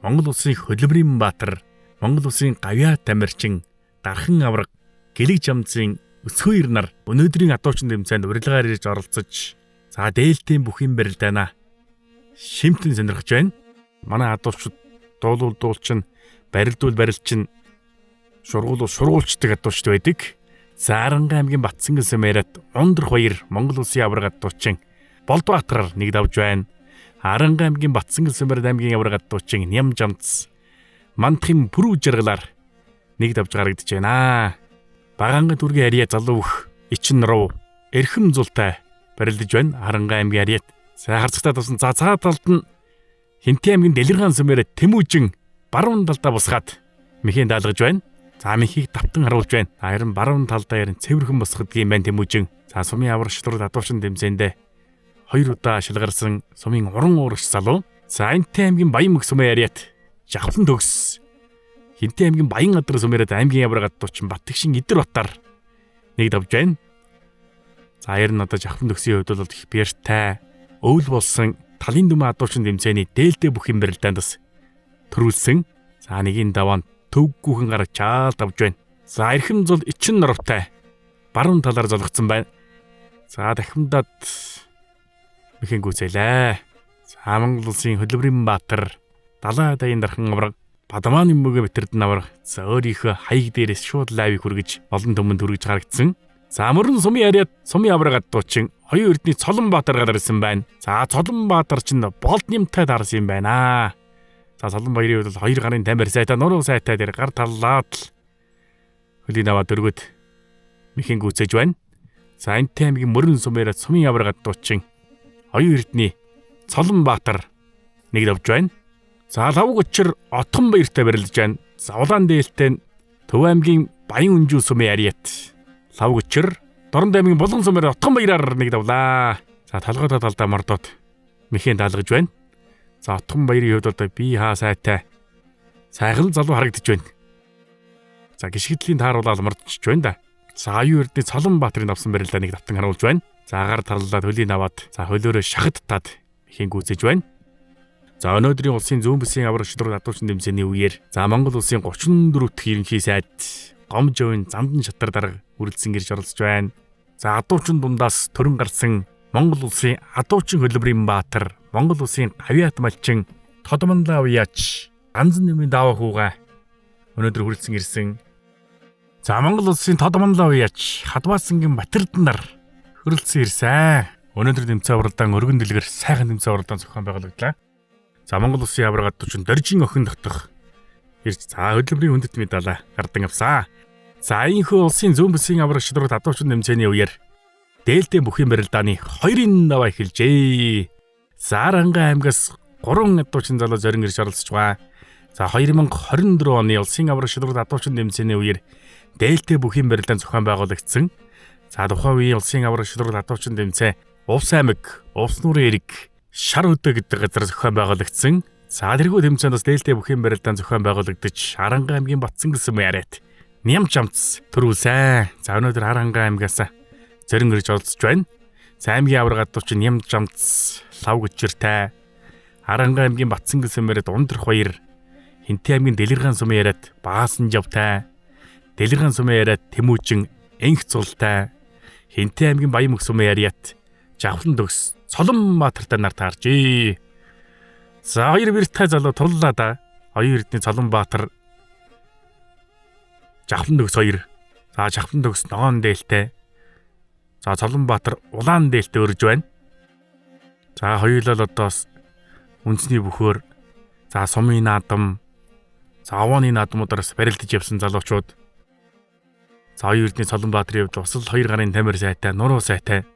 Монгол улсын Хөлбөрийн Баатар, Монгол улсын Гавьяа Тамирчин, Дархан авраг, Гэлэг жамцын өсгөөөр нар өнөөдрийн адуучин тэмцээнд урилгаар ирж оролцож за дээлтийн бүхийн барилдаанаа шимтэн сонирхож байна. Манай адуучид дуулчин, барилдуул барилчин, шургуулчдаг адуучд байдаг. За Аранга аймгийн Батцангал сумээрат Ундрах баяр Монгол улсын аврагад дуучин Болдбаатараар нэг давж байна. Аранга аймгийн Батцангал сумээрат аймгийн аврагад дуучин Нямжамц Мантхим Пүрүү жаргалаар нэг давж гарагдж байна. Баганга дүргийн ариа залуух Ичин руу эрхэм зултай барилдаж байна. Аранга аймгийн ариат. За харцагтаа тусан за цаа талд нь Хинтээ аймгийн Дэлгэргаан сумээрат Тэмүүжин баруун талдаа босгаад мэхийн даалгаж байна. За мэхийг давтан харуулж байна. Харин баруун талдаа ярин цэвэрхэн босгодгийн байна Тэмүүжин. За сумын аврагчлууд адуучин тэмцээндээ 2 удаа шилгарсан сумын уран уурагч залуу. За Хинтээ аймгийн Баян мөх сумын ариат Жавхлан төгс. Хинтээ аймгийн Баян адраа сумээрат аймгийн аврагад дуучин Баттгшин Идэр Батар нэг давж байна. За ярин одоо Жавхлан төгсийн хувьд бол их бэртэй өвөл болсон талын дүмэн адуучин тэмцээний дээлтэй бүх юм барилдаанд бас төрүүлсэн. За нэгийн даваан төвггүйхэн гараг чаал давж байна. За эрхэм зул Ичин нуравтай баруун талаар золгоцсон байна. За дахимдаад мэхэн гүцээлээ. За Монгол улсын Хөдөлмөрийн Баатар далай даян дархан авраг Бадамааны мөгөө битэрдэн авраг за өөрийнхөө хаяг дээрээс шууд лайвыг хүргэж олон түмэнд хүргэж гаргацсан. За мөрөн сумын ариат сумын аврагад дуучин Хоёрын эрдний Цолонбаатар гарсан байна. За Цолонбаатар ч болд нэмтэй дарсан юм байна. За Цолонбаатарын хувьд 2 гарын тамир сайтай нуруу сайтай дээр гар таллаад хөлийн аваад өргөд мэхэн гүцээж байна. За Хинтээ аймгийн мөрөн сумаараа сумын аврагад дуучин Хоёрын эрдний Цолонбаатар нэг давж байна. За лавг учир Отхон баяртай барилдаж байна. За улаан дээлтэй Төв аймгийн Баян өнжүү сумын ариат лавг учир Дорн аймгийн Булган сумаар Отхон баяраар нэг давлаа. За толгой талдаа мордоод мэхэн даалгаж байна. За Отхон баярын хувьд одоо би хаа сайтай сайхан залуу харагдаж байна. За гიშгэдлийн тааруулаад мордчих байна да. За аюу эрдний Цолонбаатарын авсан барилдаа нэг давтан харуулж байна. За агаар тарлаад хөлийн аваад за хөлөөрөө шахадтаад мэхэн гүцэж байна. За өнөөдрийн улсын зүүн бүсийн аврагчлууд адуучин тэмцээний үеэр за Монгол улсын 34 дахь ерөнхий сайд Гомжовын Зандан шатар дарга үргэлжсэн гэрж оролцож байна. За адуучин дундаас төрөн гарсан Монгол улсын адуучин Хөдөлмөрийн Баатар, Монгол улсын Гавьяат малчин Тодманлаа уяач ганцхан нэмийн даваа хүүгээ өнөөдөр хүрэлцэн ирсэн. За Монгол улсын Тодманлаа уяач Хадваасангийн Батэрдэн нар хүрэлцэн ирсэн. Өнөөдөр тэмцээн уралдаан өргөн дэлгэр сайхан тэмцээн уралдаан зохион байгуулагдлаа. За Монгол улсын аврагад дуучин Доржин охин дотох ирж за хөдөлмөрийн хүндэт медаль гардан авсан. За энэхүү улсын зүүн бүсийн аврагчлууд адуучин тэмцээний үеэр дээлтэй бүхийн барилдааны 2-ын даваа эхэлжээ. За Аранга аймгаас 3 адуучин залуу зорин ирж оролцож байгаа. За 2024 оны улсын аврагчлууд адуучин тэмцээний үеэр дээлтэй бүхийн барилдаан зохион байгуулагдсан. За тухайн үеийн улсын аврагчлууд адуучин тэмцээн Увс аймаг, Увс нуурын эрэг, Шар хөдөө гэдэг газар зохион байгуулагдсан. За тэрхүү тэмцээнд бас дээлтэй бүхийн барилдаан зохион байгуулагдаж Аранга аймгийн Батцангал сумын ариат Нямжамц төрүүлсэн. За өнөөдөр Аранга аймгаас зорин ирж оролцож байна. За аймгийн аврагад дуучин Нямжамц лавг учиртай Аранга аймгийн Батцангал сумаараа Ундрах баяр Хинтээ аймгийн Дэлгэргаан сумын ариат Баасан жавтай Дэлгэргаан сумын ариат Тэмүүжин Энх зултай Хинтээ аймгийн Баян мөх сумын ариат Жавхлан төгс Цолонбаатартай нар тааржээ. За 2 бэртэй залуу турлаа да. Хоёрын эрдний Цолонбаатар Жавхлан төгс 2. За Жавхлан төгс ногоон дээлтэй. За Цолонбаатар улаан дээлтэй өрж байна. За хоёулаа л одоос үндэсний бөхөөр за сумын наадам за овооны наадмуудаас барилдаж явсан залуучууд. За хоёрын эрдний Цолонбаатарын хувьд бас л 2 гарын тамир сайтай, нуруу сайтай.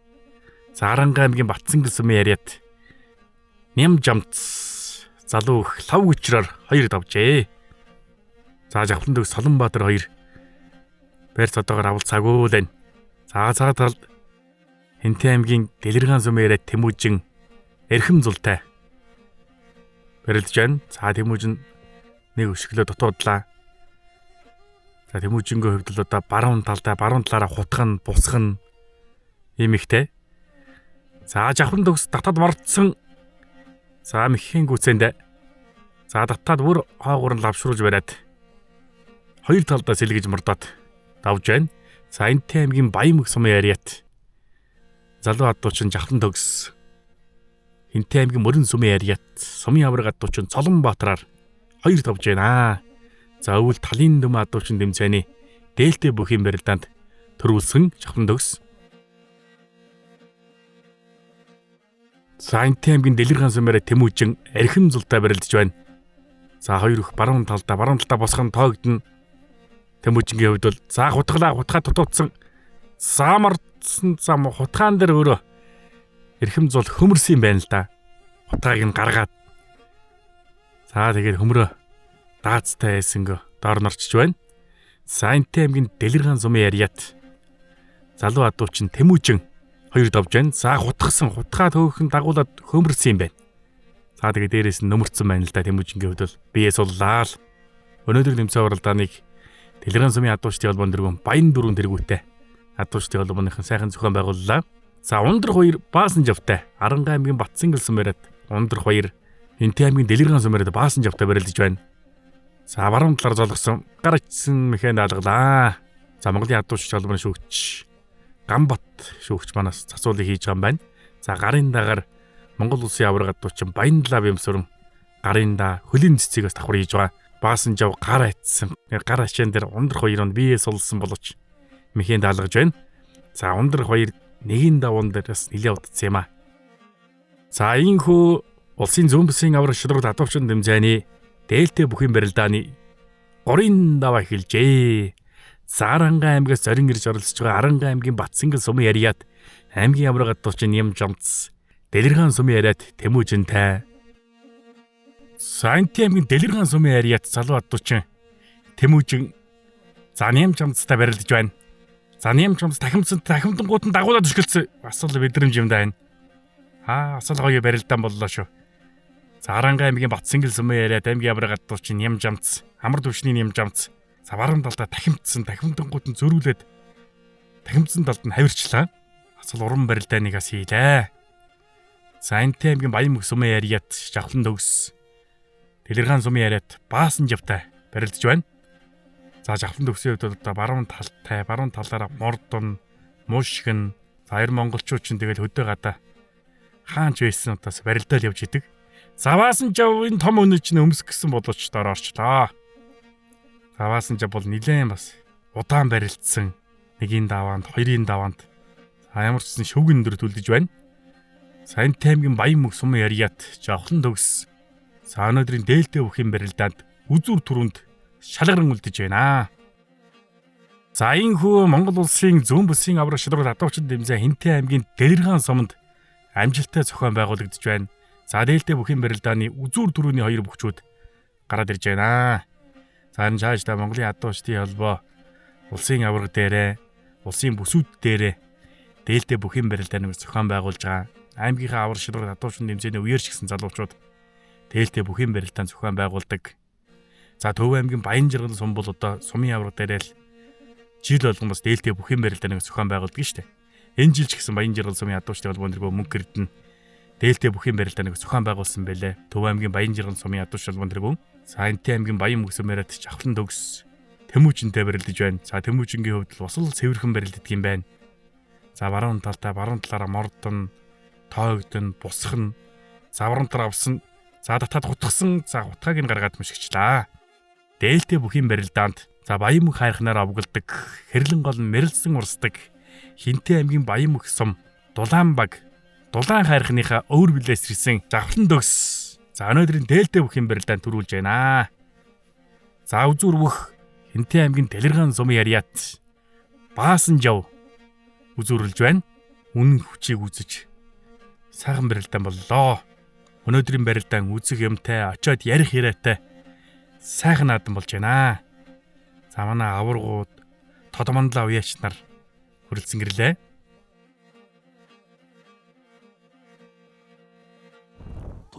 За Аранга аймгийн Батцангал сумын ариат Нямжамц залуу их лав учраар 2 давжээ. За Жавхлан төгс Цолонбаатар 2 байр цодоогоор авалцаагүй л байна. За цаатал Хинтээ аймгийн Дэлгэргаан сумын ариат Тэмүүжин эрхэм зултай барилдаж байна. За Тэмүүжин нэг өшгөлөө дутуудлаа. За Тэмүүжингийн хувьд л одоо баруун талаараа хутган, бусган ийм ихтэй. За Жавхлан төгс татад мордсон. За мэхийн гүцээнд. За татад бүр хоогоор нь лавшруулж бариад 2 талдаа сэлгэж мордоод давж байна. За Хинтээ аймгийн Баян мөх сумын ариат залуу адуучин Жавхлан төгс Хинтээ аймгийн мөрөн сумын ариат сумын авраг адуучин Цолонбаатараар 2 давж байна. За өвөл талын дүм адуучин тэмцээний дээлтэй бүхийн барилдаанд төрүүлсэн жавхлан төгс. За Энтэй аймгийн Дэлгэргаан сумаараа Тэмүүжин архим зултай барилдаж байна. За хоёр их баруун талдаа босхон тоогдно. Тэмүүжингийн хувьд бол за хутгаа тутуудсан заамардсан зам хутгаан дээр өөрөө архим зул хөмөрсөн юм байна л да. Хутгааг нь гаргаад. За тэгээд хөмрөө даацтай эсэнгөө доор норчж байна. За Энтэй аймгийн Дэлгэргаан сумын яриат залуу адуучин Тэмүүжин хоёр давж байна. За хутгаа төөхөн дагуулад хөмөрсөн юм байна. За тэгээд дээрээс нь нөмөрцөн байна л да. Тэмүүжингийн хувьд бол биеэ суллаа л. Өнөөдөр тэмцээн уралдааныг Дэлгэргаан сумын адуучдын холбоон дэргүүн Баян дөрвөн тэргүүтээ адуучдын холбооныхон сайхан зохион байгууллаа. За Ундрах 2 баасан жавтай Арангаа аймгийн Батсангал сумаараа Ундрах 2 Энтэй аймгийн Дэлгэргаан сумаараа баасан жавтай барилдаж байна. За баруун талаар золгосон гар ичсэн механик алгалаа. За Монголын адуучдын холбооны шүүгч Гамбат шүүгч манаас цацуулыг хийж байгаа юм байна. За гарын дагаар Монгол улсын авраг адуучин Баян лав юмсуран гарын да хөлийн цэцгээс давхар хийж байгаа. Баасан жав гар айтсан. Гар ачаан дээр Ундрах 2-нд бие сулсан боловч механик алгаж байна. За Ундрах 2 нэгийн давуун дээрээс нэлээд удацсан юм а. За ийхүү улсын зүүн бүсийн авраг шударгал адуучин тэмцээний дээлтэй бүхэн барилдааны 3 даваа эхэлжээ. За Арангаа аймгаас зорин ирж оролцож байгаа Арангаа аймгийн Батсангал сумын яриат аймгийн авраг адуучин Нямжамц Дэлгэргаан сумын яриат Тэмүүжинтэй. За Энтэй аймгийн Дэлгэргаан сумын яриат залуу адуучин Тэмүүжин за Нямжамцтай барилдаж байна. За Нямжамц дахимдангууд нь дагуулад өшгөлцсөн. Бас л мэдрэмж юм да энэ. Асал гоё барилдаан боллоо шүү. За Арангаа аймгийн Батсангал сумын яриат аймгийн авраг адуучин Нямжамц амар төвшний Нямжамц за баруун талдаа дахимдангууд нь зөрүүлээд дахимдсан талд нь хавирчлаа. Асал уран барилдааныг бас хийлээ. За Энтэй аймгийн Баян сумын яриат жавхлан төгс Дэлгэргаан сумын яриат баасан жавтай барилдаж байна. За жавхлан төгсийн хувьд одоо баруун талаараа Мордон, Мушгин, хоёр монголчууд ч тэгэл хөдөө гадаа хаанч байсан удаас барилдаал явж идэг. За баасан жав энэ том өнөө чинь өмсгсөн болооч доор орчлоо. За баасан жав бол нилээн бас удаан барилдсан. Нэгийн даваанд, хоёрын даваанд ямар ч гэсэн шүгэн өндөр төлдөж байна. За Энтэй аймгийн Баян сумын яриат жавхлан төгс. За өнөөдрийн дээлтэй бүхэн барилдаанд үзүүр түрүүнд шалгаран үлдэж байна. За ийхүү Монгол улсын зүүн бүсийн авраг шударгал адуучин тэмцээн Энтэй аймгийн Дэлгэргаан суманд амжилттай зохион байгуулагдаж байна. За дээлтэй бүхэн барилдааны үзүүр түрүүний хоёр бүхчүүд гараад ирж байна. За энэ цаашдаа Монголын адуучдын холбоо улсын авраг дээрээ, улсын бүсүүд дээрээ дээлтэй бүхэн барилдааныг зохион байгуулж байгаа. Аймгийнхаа авраг шударгал адуучин тэмцээний үеэрч гисэн залуучууд дээлтэй бүхэн барилдаан зохион байгуулдаг. За Төв аймгийн Баян жаргал сум бол одоо сумын авраг дээрээ л жил болгон бас дээлтэй бүхэн барилдааныг зохион байгуулдаг шүү дээ. Энэ жил ч гэсэн Баян жаргал сумын адуучдын холбоон дэргөө мөнгө гэрдэн дээлтэй бүхэн барилдааныг зохион байгуулсан байлээ. Төв аймгийн Баян жаргал сумын адуучдын холбоон дэргөө. За Энтэй аймгийн Баян сумаараа жавхлан төгс Тэмүүжинтэй барилдаж байна. За Тэмүүжингийн хувьд бас л цэвэрхэн барилддаг юм байна. За баруун талаараа Мордон, Тоогдон, Бусхан, за баруун талаар авсан. За татаад хутгсан. За хутгааг нь гаргаад мөшгчлээ. Дээлтэй бүхэн барилдаанд за Баян хайрхнаар авгалдаг, хэрлэн гол нь мэрэлсэн урсдаг Энтэй аймгийн Баян сум Дулаан хайрхныхаа өвөр билээс ирсэн жавхлан төгс. За өнөөдрийн дээлтэй бүхэн барилдаанд төрүүлж байна. За үзүүр бүх Энтэй аймгийн Дэлгэргаан сумын яриат баасан жав үзүүрлж байна. Үнэн хүчийг үзэж сайхан барилдаан боллоо. Өнөөдрийн барилдаан үзэг юмтай, очиод ярих яриатай сайхан наадам болж байна. За манай аваргууд, тодмондлаа уяач нар хүрэлцэн гэрлээ.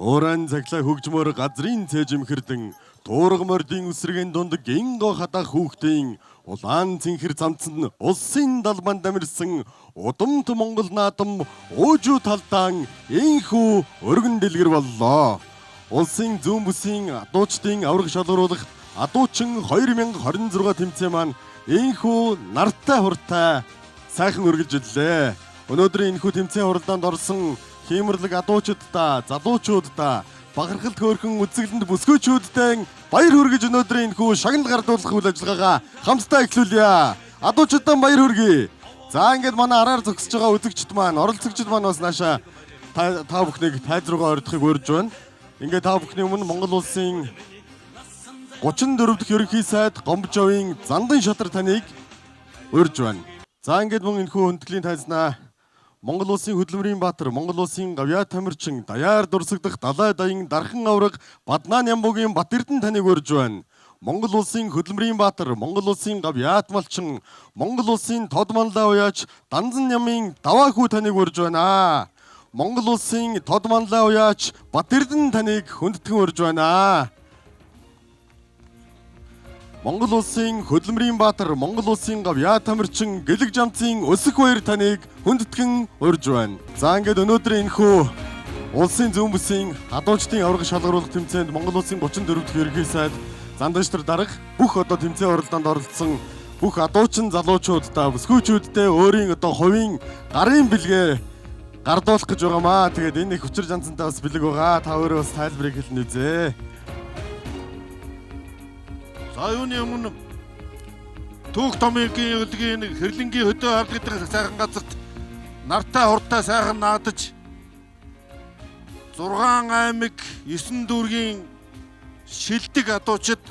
Туурайн цаглаа хөгжмөр газрын цэжимхэрдэн туурга мордын үсрэгийн дунд гинго хатах хүүхдийн улаан цэнхэр замцанд улсын далбанд амьдсан удамт Монгол наадам уужуу талдаан энхүү өргөн дэлгэр боллоо. Улсын зүүн бүсийн адуучдын авраг шалгаруулах адуучин 2026 тэмцээн маань энхүү нартай хуртай сайхан өргөлжлээ. Өнөөдрийн энхүү тэмцээн хуралдаанд орсон хиймэрлэг адуучдаа, залуучуудаа, бахархалт хөөрхөн үзэсгэлэнт бүсгүйчүүдтэй баяр хүргэж өнөөдрийн энэхүү шагнал гардуулах үйл ажиллагаагаа хамтдаа эхлүүлье. Адуучдаа баяр хүргэе. За ингээд манай араар зогсож байгаа үзэгчд маань, оролцогчд маань бас нааша та бүхнийг тайз руугаа ордохыг урьж байна. Ингээд та бүхний өмнө Монгол улсын 34 дахь ерөнхий сайд Гомбожовын Зандан шатар таныг урьж байна. За ингээд мөн энэхүү хүндэтгэлийн тайзнаа Монгол улсын хөдөлмөрийн баатар, Монгол улсын гавьяа тамирчин, даяар дурсагдах далай даян дархан авраг Баднаан Ямбугийн Бат Эрдэнэ таныг урьж байна. Монгол улсын хөдөлмөрийн баатар, Монгол улсын гавьяат малчин, Монгол улсын тод манлаа уяач Данзан Нямын Даваахүү таныг урьж байна. Монгол улсын тод манлаа уяач Бат Эрдэнэ таныг хүндэтгэн урьж байна. Монгол улсын хөдөлмөрийн баатар, Монгол улсын гавьяа тамирчин Гэлэг Жамцын Өсөх баяр таныг хүндэтгэн урьж байна. За ингээд өнөөдрийн энэхүү улсын зүүн бүсийн адуучдын авраг шалгаруулах тэмцээнд Монгол улсын 34 дахь ерөнхий сайд Зандан шатар дарга бүх одоо тэмцээн оролдоонд оролцсон бүх адуучин залуучуудаа бүсгүйчүүдтэй өөрийн одоо хувийн гарын бэлгээ гардуулах гэж байгаамаа. Тэгээд энэ их хүчээр жанцантай бас бэлэг байгаа. Та өөрөө бас тайлбарыг хэлнэ үзье. За юуны өмнө Түүх Томгийн өдгийн хэрлэнгийн хөдөө ард гэдэг сайхан газарт нартай хурдтай сайхан наадаж 6 аймаг 9 дүүргийн шилдэг адуучид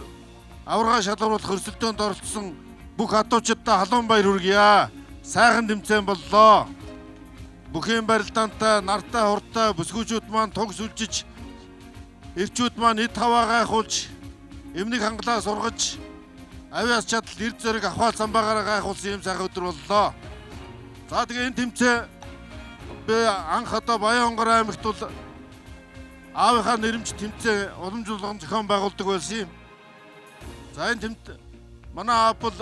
аварга шалгаруулах өрсөлдөөнд оролцсон бүх адуучидаа халуун баяр хүргье. Сайхан тэмцээн боллоо. Бүхэн барилдаантай нартай хурдтай бүсгүйчүүд маань туг сүлжиж, эрчүүд маань эд хаваа гайхуулж, эмнэг хангалаа сургаж, авиас чадал эрд зэрэг ахвал самбаагаараа гайхуулсан юм сайхан өдөр боллоо. За тэгээ энэ тэмцээн би анх одоо Баянгор аймагт бол аавынхаа нэрмж тэмцээн уламжлалгын зохион байгуулдаг байсан юм. За энэ тэмцээн манай аав бол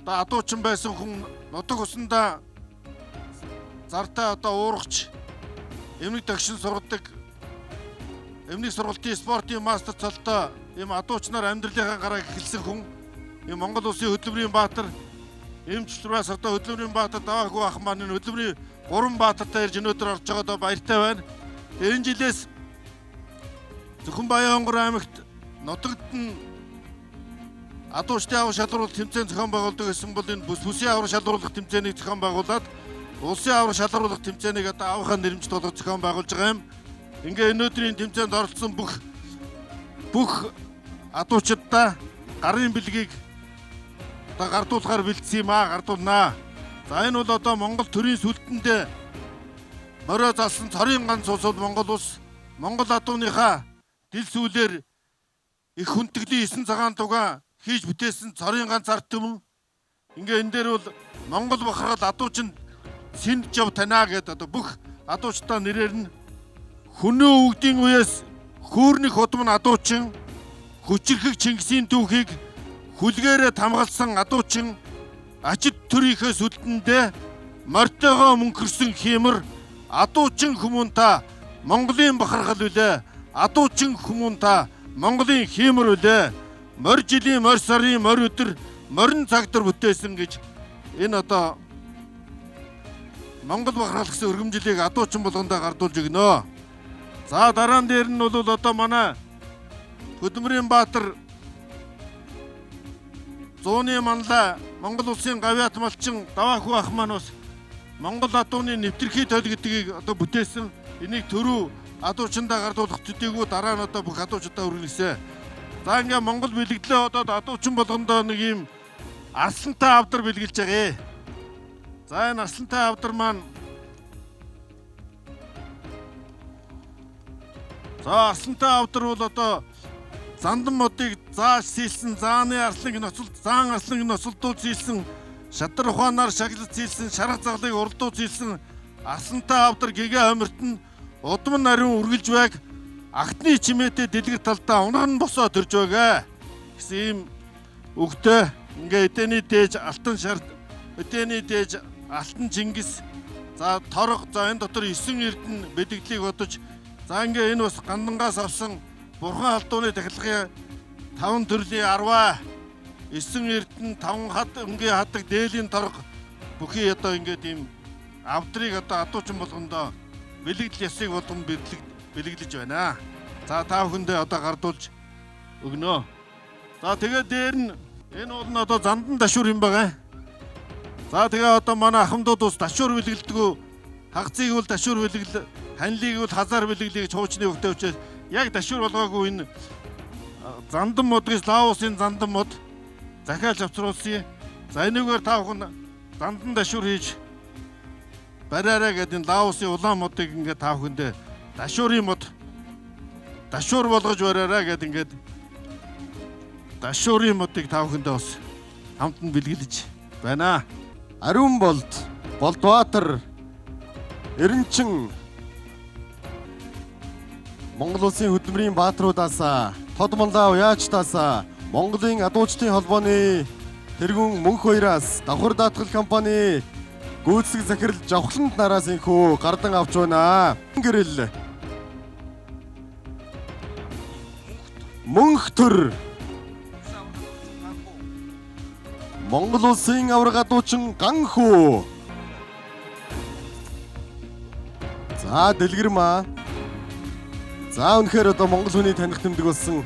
адуучин байсан хүн нутаг усандаа зартай одоо уургач эмнэг дагшин сургадаг, эмнэг сургалтын спортын мастер цолтой ийм адуучнаар амьдралынхаа гарааг эхэлсэн хүн. Ийм Монгол улсын хөдөлмөрийн баатар, эмчлэраас одоо хөдөлмөрийн баатар Даваахүү ах маань энэ хөдөлмөрийн 3 баатартай ирж өнөөдөр орж байгаадаа баяртай байна. Энэ жилээс зөвхөн Баянгор аймагт нутагт нь адуучдын авраг шалгаруулах тэмцээн зохион байгуулдаг гэсэн бол энэ бүсийн авраг шалгаруулах тэмцээнийг зохион байгуулад улсын авраг шалгаруулах тэмцээнийг одоо аавынхаа нэрмж толгой зохион байгуулж байгаа юм. Ингээ өнөөдрийн тэмцээнд оролцсон бүх адуучдаа гарын бэлгийг одоо гардуулахаар бэлдсэн юм аа, гардуулнаа. За энэ бол одоо Монгол төрийн сүлдэндээ морио залсан цорын ганц улс бол Монгол улс. Монгол адууныхаа дил сүүлээр их хүндэтгэлийн 9 цагаан тугаан хийж бүтээсэн цорын ганц ард түмэн. Ингээ энэ дээр бол Монгол бахархал адуучин Синд жав танаа гэдэг одоо бүх адуучдаа нэрээр нь Хүнөө өвгдийн үеэс хөөрнөх худам адуучин, хүчирхэг Чингисийн түүхийг хүлгээрээ тамгалсан адуучин, ачид төрийнхөө сүлдэндээ морьтойгоо мөнгөрсөн хиймэр адуучин хүмүүн та Монголын бахархал үлээ, адуучин хүмүүн та Монголын хиймэр үлээ, морь жилийн морь сарын морь өдөр морин цагтар бүтээсэн гэж энэ одоо Монгол бахархал гэсэн өргөмжлийг адуучин болгондоо гардуулж өгнө. За дараан дээр нь бол одоо манай хөдөлмөрийн баатар зууны манлай Монгол улсын гавьяат малчин Даваахүү ах маань бас Монгол адууны нэвтрхий тойл гэдгийг одоо бүтээсэн. Энийг төрөө адуучиндаа гардуулах төдийгүй дараа нь одоо бүх адуучдаа өргөнөсэй. За ингээ Монгол бэлэгдлээ одоо адуучин болгондоо нэг юм арслантай авдар бэлгэлж байгаа. За энэ арслантай авдар маань за арслантай авдар бол одоо зандан модыг зааш сийлсэн, зааны арсланг ноцолд, заан арсланг ноцолдуулж сийлсэн, шадар ухаанаар шаглаж сийлсэн, шарах загалыг уралдуулж сийлсэн арслантай авдар гэгээ хомирт нь удам нариун үргэлж байг агтны чимээтэй дэлгэр талдаа унган босоо төрж байгаа гэсэн ийм өгтөө. Ингээ эдэний дээж алтан шарт, эдэний дээж алтан Чингис, за торго, за энэ дотор 9 эрдэнэ бэлэгдлийг бодож, за ингээ энэ бас гандангаас авсан бурхан халдууны тахилгын 5 төрлийн 10, 9 эрдэнэ 5 хад өнгийн хадаг дээлийн торго бүхий одоо ингээд ийм авдрыг одоо адуучин болгондоо бэлэгдэл ясыг болгон бэлэглэж байна. За та бүхэндээ одоо гардуулж өгнө. За тэгээд дээр нь Энэ бол нь одоо зандан дашуур юм байгаа. За тэгээ одоо манай ахмадууд ус дашуур бэлгэлдэг. Хагцыг бол дашуур бэлгэл, ханлыг бол хазар бэлгэлийг хуучны хөвтэй учраас яг дашуур болгоогүй энэ зандан мод гэж Лаосын зандан мод захиалж авчруулсан. За энэгээр та бүхэн зандан дашуур хийж бариараа гэдэг энэ Лаосын улаан модыг ингээд та бүхэндээ дашуурын мод дашуур болгож бариараа гэдэг ингээд дашуурын модыг та бүхэндээ бас хамтанд бэлгэлж байна. Ариун болд, Болдбаатар, Эренчин Монгол Улсын хөдөлмөрийн бааtruудаас Тодмоллаа Уяачтаас Монголын адуучдын холбооны тэргүүн мөнх хоёроос давхар даатгал компани гүйцэтгэх захирал Жавхланд нараас инхүү гардан авч байна. Гэрэл мөнх төр Монгол Улсын авраг адуучин Ганхүү. За дэлгэрмаа. За үнэхээр одоо монгол хүний таних тэмдэг болсон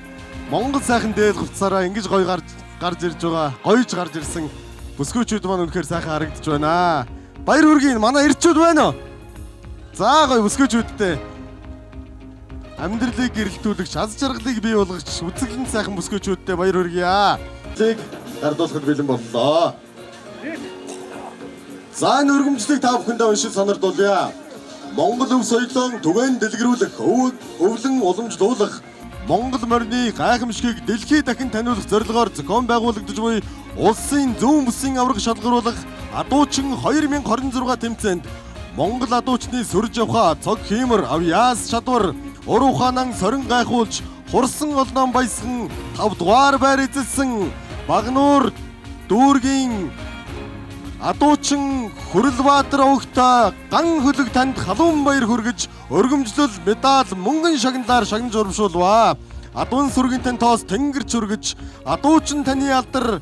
Монгол сайхан дээл хувцсараа ингэж гоё гарч ирж байгаа. Гоёж гарч ирсэн бүсгүйчүүд маань үнэхээр сайхан харагдаж байна. Баяр хүргэе. Манай ирчүүд байна уу? За гоё бүсгүйчүүдтэй амьдралыг гэрэлтүүлэгч, аз жаргалыг бий болгогч үзэглэн сайхан бүсгүйчүүдтэй баяр хүргэе. Зэг гардуулахад бэлэн боллоо. За энэ өргөмжлөгийг та бүхэндээ уншиж сонирдуулъя. Монгол өв соёлын түгээн дэлгэрүүлэх, өвлөн уламжлуулах, Монгол морины гайхамшигыг дэлхийд дахин таниулах зорилгоор зохион байгуулагдаж буй улсын зүүн бүсийн авраг шалгаруулах адуучин 2026 тэмцээнд Монгол адуучны сүрж явха цог хиймэр авьяас чадвар ур ухаанан сорин гайхуулж хурсан олноон баясган 5 дугаар байр эзэлсэн Багнуур дүүргийн адуучин Хүрлбаатар өвгтөө ган хөлөг танд халуун баяр хүргэж өргөмжлөл медаль мөнгөн шагналаар шагнаж урамшуулваа. Адуун сүргийнтэн тоос тэнгэрч хүргэж адуучин таны алдар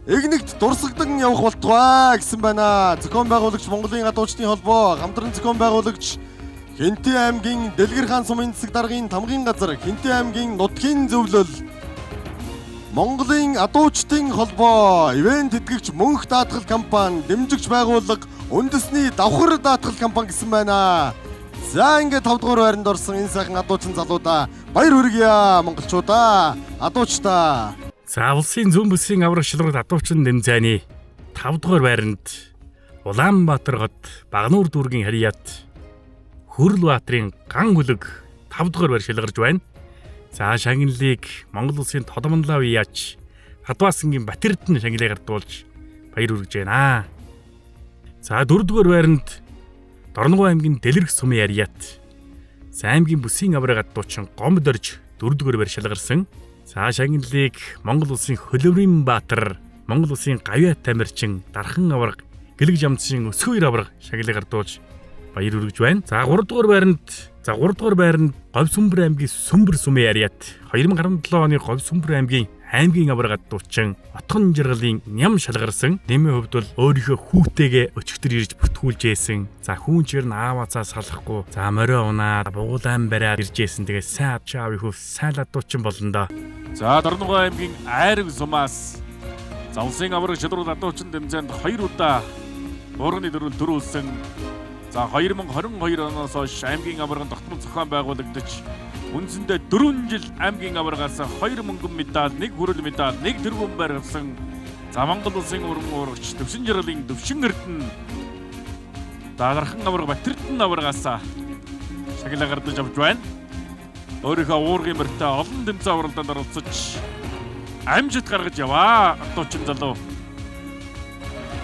эгнэгт дурсагдан явах болтугай гэсэн байна. Зохион байгуулагч Монголын адуучны холбоо, хамтран зохион байгуулагч Хинтээ аймгийн Дэлгэр хаан сумын засаг даргын тамгын газар, Хинтээ аймгийн нутгийн зөвлөл, Монголын адуучдын холбоо, ивент тэтгэгч мөнх даатгал компани, дэмжигч байгууллага, үндэсний давхар даатгал компани гэсэн байна. За ингээд 5 дугаар байранд орсон энэ сайхан адуучин залуудаа баяр хүргье монголчуудаа, адуучдаа. За улсын зүүн бүсийн авраг шилрэг адуучин нэмзайны 5 дугаар байранд Улаанбаатар хот Багнуур дүүргийн харьяат Хүрлбаатарын ган хөлөг 5 дугаар байр шилгарж байна. За шагналыг Монгол Улсын Тодмоллаа Уяач Хадвааснгийн Батэрдэн шагналыг гардуулж баяр хүргэж байна. За 4 дугаар байранд Дорногов аймгийн Дэлгэр сумын харьяат Саймгийн бүсийн авраг адуучин Гомд орж 4 дугаар байр шилгарсан. За шагналыг Монгол Улсын Хөлөврийн Баатар, Монгол Улсын Гавьяат Тамирчин Дархан авраг Гэлэг жамцын Өсгөөөр авраг шагналыг гардуулж баяр хүргэж байна. За 3 дугаар байранд Говь Сүмбэр аймгийн Сүмбэр сумын харьяат 2017 оны Говь Сүмбэр аймгийн авраг адуучин Отгон жаргалын ням шалгарсан. Нэмийн хувьд бол өөрийнхөө хүүтэйгээ өчигдөр ирж бүртгүүлж ийсэн. За хүүн чир нь ааваасаа салахгүй. За морио унаад бугуулаан бариад ирж ийсэн. Тэгээ сайн аавын хөв сайн адуучин болно доо. За Дорногов аймгийн Айраг сумаас за улсын авраг шилрэг адуучин тэмцээнд 2 удаа уурганы дөрөв төрүүлсэн. За 2022 оноос хойш аймгийн аваргын тогтмол зохион байгуулагдаж үндсэндээ 4 жил аймгийн аваргаас 2 мөнгөн медаль, 1 хүрэл медаль, 1 тэргүүн байр авсан. За Монгол Улсын уран уурагч Төвшин жаргалын Төвшин Эрдэнэ Дархан аварга Батэрдэн аваргаас шагнал гардаж авч байна. Өөрийнхөө уургийн мөртөө олон тэмцээн авралданд оролцож амжилт гаргаж яваа адуучин залуу.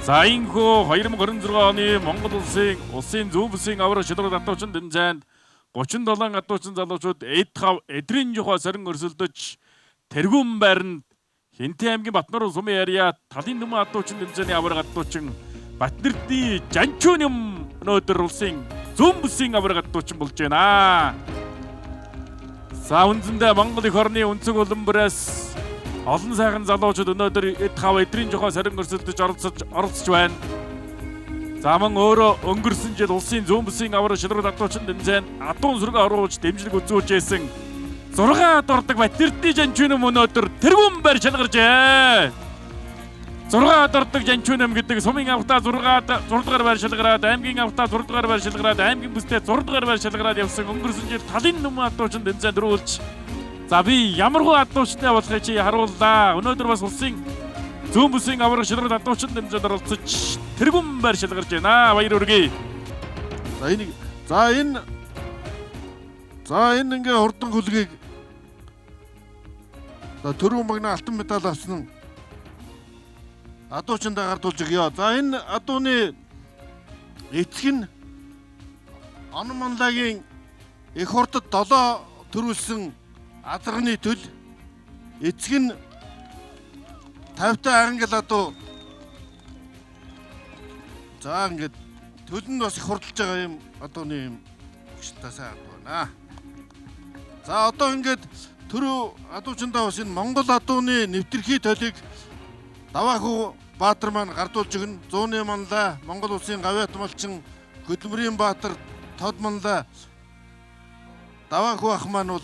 За инхүү 2026 оны Монгол улсын зүүн бүсийн авраг шилрэг адуучин тэмцээнд 37 адуучин залуучууд эдрийн жохоо сарин өрсөлдөж тэргүүн байранд Хинтээ аймгийн Батнуур сумын харьяат талын нөмөн адуучин тэмцээний авраг адуучин Батнэрдийн Жанчууним өнөөдөр улсын зүүн бүсийн авраг адуучин болж байна. За үндсэндээ Монгол эх орны өнцөг улбараас олон сайхан залуучууд өнөөдөр эдрийн жохоо сарин өрсөлдөж оролцож байна. За мөн өөрөө өнгөрсөн жил улсын зүүн бүсийн авраг шилрэг адуучин тэмцээнд адуун сүргээ оруулж дэмжлэг үзүүлж байсан 6 дурдаг Батэрдийн Жанчууним өнөөдөр тэргүүн байр шалгаржээ. 6 дордог Жанчуунам гэдэг сумын авто 6 дугаар байр шалгараад аймгийн авто 6 дугаар байр шалгараад аймгийн бүстэй 6 дугаар байр шалгараад явсан өнгөрсөн жил талын нүмэн атуучнд тэмцээнд дөрүүлж за би ямархуу атуучтай болохыг чи харууллаа. Өнөөдөр бас улсын зүүн бүсийн аврах шилрэл атуучнд тэмцээнд оролцож тэргүүн байр шалгарч байна. Баяр хүргэе. За энэ ингээ хурдан хөлгийг төрөө магна алтан медаль авсан адуучиндаа гардуулж өгье. За энэ адууны эцэг нь Анманлагийн их хурдад 7 төрүүлсэн азарганы төл. Эцэг нь 50-та ангил адуу. За ингээд төл нь бас их хурдалж байгаа юм адууны юм хөшөлтэй сайн адуу байна. За одоо ингээд төрөө адуучиндаа бас энэ Монгол адууны нэвтрхий толыг Даваахуу Баатар маань гардуулж өгнө. 100-ны манлаа Монгол улсын гавьяат малчин Хөдөлмөрийн Баатар тод манлаа Даваахуу ах маань бол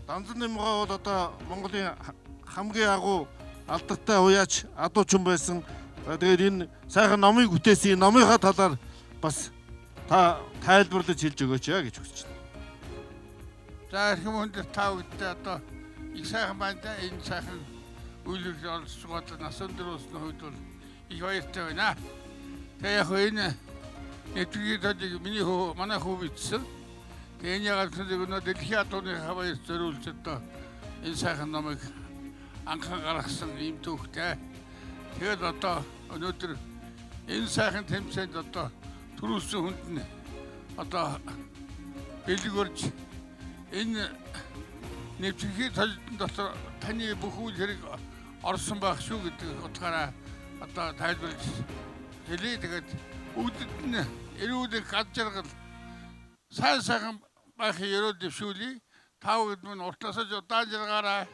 Данзан нэмгаа бол одоо Монголын хамгийн агуу алдартай уяач адуучин байсан. Тэгээд энэ сайхан номыг бүтээсэн номынхаа талаар бас та тайлбарлаж хэлж өгөөч яа гэж хүсэж байна. За эрхэм хүндэт та бүдтэй одоо их сайхан байна. Энэ сайхан үйлрэл олцгоод нас өндөр усны хувьд бол их баяртай байна. Тэгээ яг энэ нэвтрүүлгийг миний манай хүү бичсэн. Тэгээ энэ яг өнөө дэлхийн адууны хаваар зориулж одоо энэ сайхан номыг анхан гаргасан ийм түүхтэй. Тэгээд одоо өнөөдөр энэ сайхан тэмцээнд одоо төрүүлсэн хүнд нь одоо бэлгөрж энэ нэвтрүүлгийн толгойн дотор таны бүх үйл хэрэг орсон байх шүү гэдэг утгаараа одоо тайлбарлаж хэлээ. Тэгээд бүгдэд нь эрүүл гад жаргал сайхан байхын ерөө дэвшүүлье. Та бүгд мөн уртасаж удаан жаргаараа